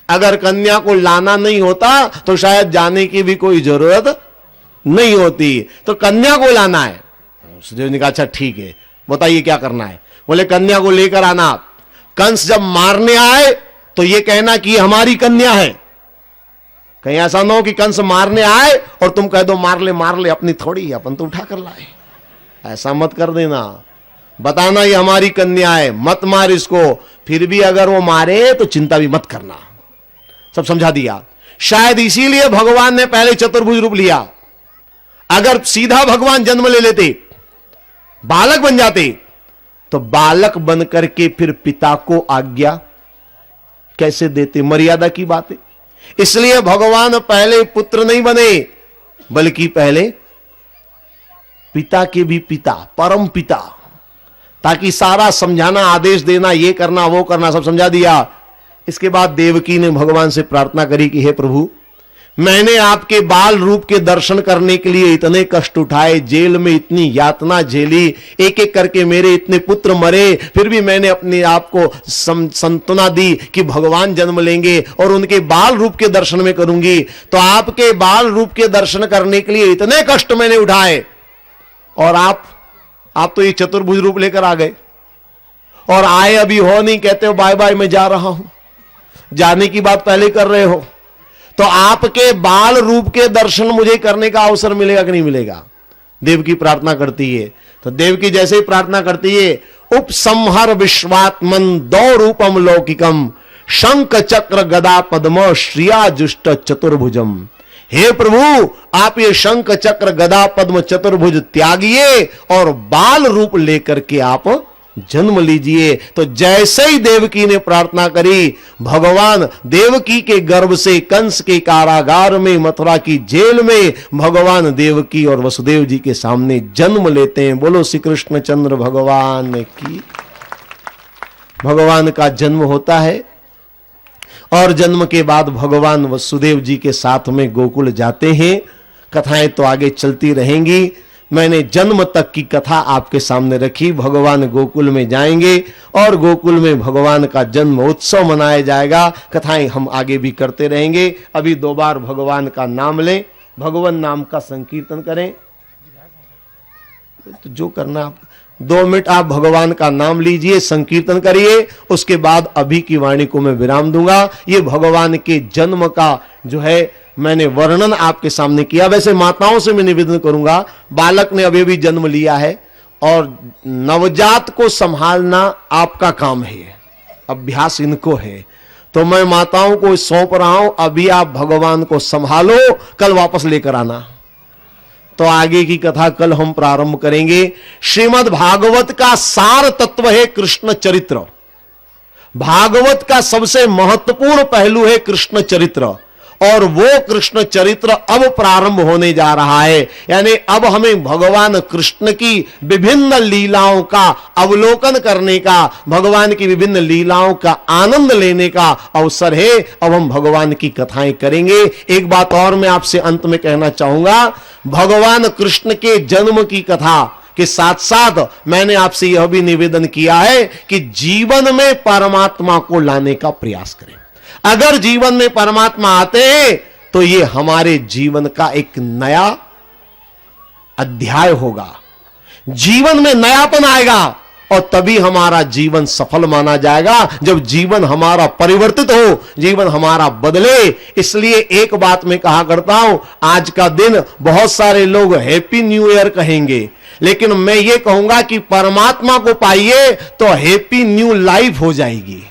अगर कन्या को लाना नहीं होता तो शायद जाने की भी कोई जरूरत नहीं होती। तो कन्या को लाना है। सुदेव ने कहा, अच्छा ठीक है, बताइए क्या करना है? बोले कन्या को लेकर आना, कंस जब मारने आए तो यह कहना कि हमारी कन्या है। कहीं ऐसा ना हो कि कंस मारने आए और तुम कह दो मार ले, अपनी थोड़ी, अपन तो उठा कर लाए। ऐसा मत कर देना, बताना ये हमारी कन्या है, मत मार इसको। फिर भी अगर वो मारे तो चिंता भी मत करना। सब समझा दिया। शायद इसीलिए भगवान ने पहले चतुर्भुज रूप लिया। अगर सीधा भगवान जन्म ले लेते, बालक बन जाते, तो बालक बन करके फिर पिता को आज्ञा कैसे देते? मर्यादा की बात है। इसलिए भगवान पहले पुत्र नहीं बने, बल्कि पहले पिता के भी पिता, परम पिता, ताकि सारा समझाना, आदेश देना, ये करना वो करना, सब समझा दिया। इसके बाद देवकी ने भगवान से प्रार्थना करी कि हे प्रभु, मैंने आपके बाल रूप के दर्शन करने के लिए इतने कष्ट उठाए, जेल में इतनी यातना झेली, एक एक करके मेरे इतने पुत्र मरे, फिर भी मैंने अपने आप को सांत्वना दी कि भगवान जन्म लेंगे और उनके बाल रूप के दर्शन में करूंगी। तो आपके बाल रूप के दर्शन करने के लिए इतने कष्ट मैंने उठाए, और आप तो ये चतुर्भुज रूप लेकर आ गए, और आए अभी हो नहीं, कहते हो बाय बाय मैं जा रहा हूं। जाने की बात पहले कर रहे हो, तो आपके बाल रूप के दर्शन मुझे करने का अवसर मिलेगा कि नहीं मिलेगा? देवकी प्रार्थना करती है। तो देवकी जैसे ही प्रार्थना करती है, उपसंहर विश्वात्मन दो रूपम लौकिकम शंख चक्र गदा पद्म श्रिया जुष्ट चतुर्भुजम। हे प्रभु, आप ये शंख चक्र गदा पद्म चतुर्भुज त्यागिए और बाल रूप लेकर के आप जन्म लीजिए। तो जैसे ही देवकी ने प्रार्थना करी, भगवान देवकी के गर्भ से कंस के कारागार में, मथुरा की जेल में भगवान देवकी और वसुदेव जी के सामने जन्म लेते हैं। बोलो श्री कृष्णचंद्र भगवान की। भगवान का जन्म होता है और जन्म के बाद भगवान वसुदेव जी के साथ में गोकुल जाते हैं। कथाएं तो आगे चलती रहेंगी। मैंने जन्म तक की कथा आपके सामने रखी। भगवान गोकुल में जाएंगे और गोकुल में भगवान का जन्म उत्सव मनाया जाएगा। कथाएं हम आगे भी करते रहेंगे। अभी 2 बार भगवान का नाम लें, भगवान नाम का संकीर्तन करें। तो जो करना आप 2 मिनट आप भगवान का नाम लीजिए, संकीर्तन करिए। उसके बाद अभी की वाणी को मैं विराम दूंगा। ये भगवान के जन्म का जो है मैंने वर्णन आपके सामने किया। वैसे माताओं से मैं निवेदन करूंगा, बालक ने अभी भी जन्म लिया है और नवजात को संभालना आपका काम है, अभ्यास इनको है। तो मैं माताओं को सौंप रहा हूं, अभी आप भगवान को संभालो, कल वापस लेकर आना। तो आगे की कथा कल हम प्रारंभ करेंगे। श्रीमद् भागवत का सार तत्व है कृष्ण चरित्र। भागवत का सबसे महत्वपूर्ण पहलू है कृष्ण चरित्र, और वो कृष्ण चरित्र अब प्रारंभ होने जा रहा है। यानी अब हमें भगवान कृष्ण की विभिन्न लीलाओं का अवलोकन करने का, भगवान की विभिन्न लीलाओं का आनंद लेने का अवसर है। अब हम भगवान की कथाएं करेंगे। एक बात और मैं आपसे अंत में कहना चाहूंगा, भगवान कृष्ण के जन्म की कथा के साथ साथ मैंने आपसे यह भी निवेदन किया है कि जीवन में परमात्मा को लाने का प्रयास करें। अगर जीवन में परमात्मा आते हैं तो ये हमारे जीवन का एक नया अध्याय होगा, जीवन में नयापन आएगा, और तभी हमारा जीवन सफल माना जाएगा जब जीवन हमारा परिवर्तित हो, जीवन हमारा बदले। इसलिए एक बात मैं कहा करता हूं, आज का दिन बहुत सारे लोग हैप्पी न्यू ईयर कहेंगे, लेकिन मैं ये कहूंगा कि परमात्मा को पाइए तो हैप्पी न्यू लाइफ हो जाएगी,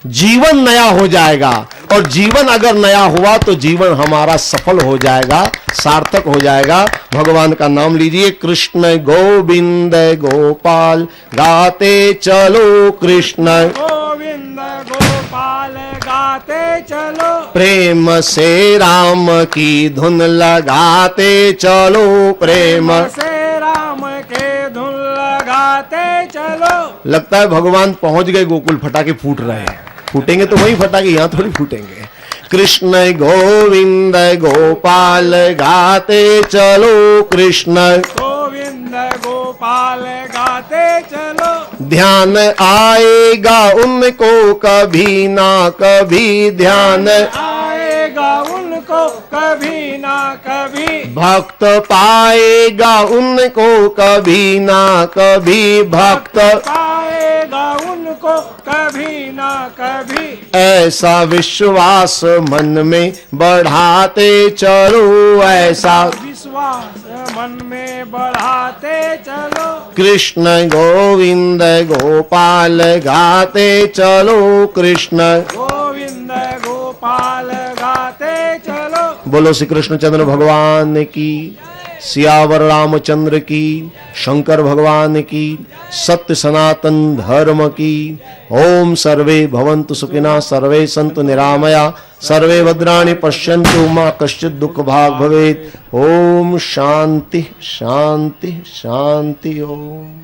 जीवन नया हो जाएगा। और जीवन अगर नया हुआ तो जीवन हमारा सफल हो जाएगा, सार्थक हो जाएगा। भगवान का नाम लीजिए। कृष्ण गोविंद गोपाल गाते चलो, कृष्ण गोविंद गोपाल गाते चलो, प्रेम से राम की धुन लगाते चलो, प्रेम से राम के धुन लगाते चलो। लगता है भगवान पहुंच गए गोकुल, फटाके फूट रहे हैं। फूटेंगे तो वही फटाके, यहां थोड़ी फूटेंगे। कृष्ण गोविंद गोपाल गाते चलो, कृष्ण गोविंद गोपाल गाते चलो। ध्यान आएगा उनको कभी ना कभी, ध्यान आएगा उनको कभी ना कभी, भक्त पाएगा उनको कभी ना कभी, भक्त पाएगा उनको कभी ना कभी। ऐसा विश्वास मन में बढ़ाते चलो, ऐसा विश्वास मन में बढ़ाते चलो। कृष्ण गोविंद गोपाल गाते चलो, कृष्ण गोविंद गोपाल गाते चलो। बोलो श्री कृष्णचंद्र भगवान की, सियावर रामचंद्र की, शंकर भगवान की, सत्य सनातन धर्म की। ओम सर्वे भवन्तु सुखिनः, सर्वे सन्तु निरामया, सर्वे भद्राणि पश्यन्तु मा कश्चित् दुःख भाग् भवेत्। ओम शांति शांति शांति। ओम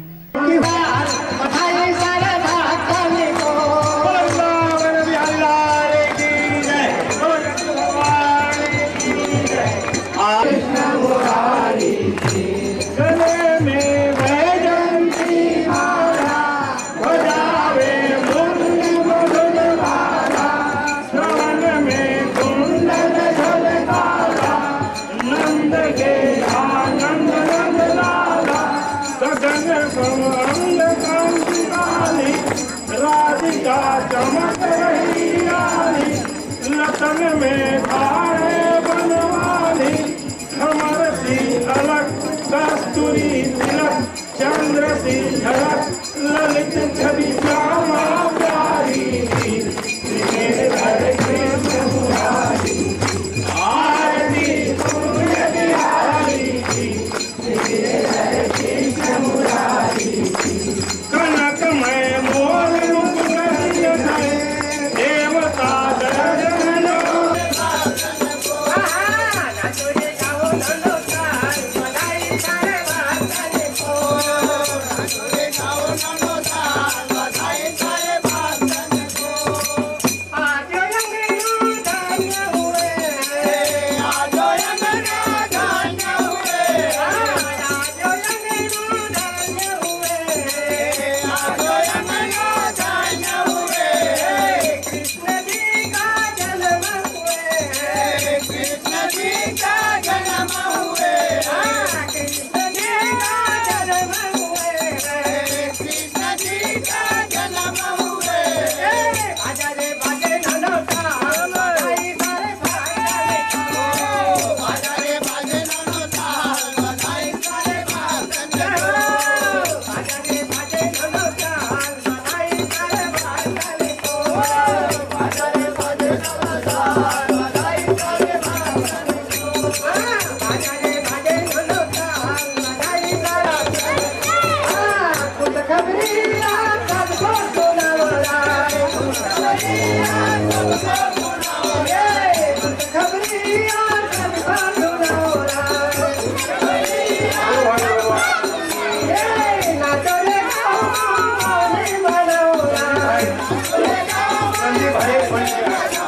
Hare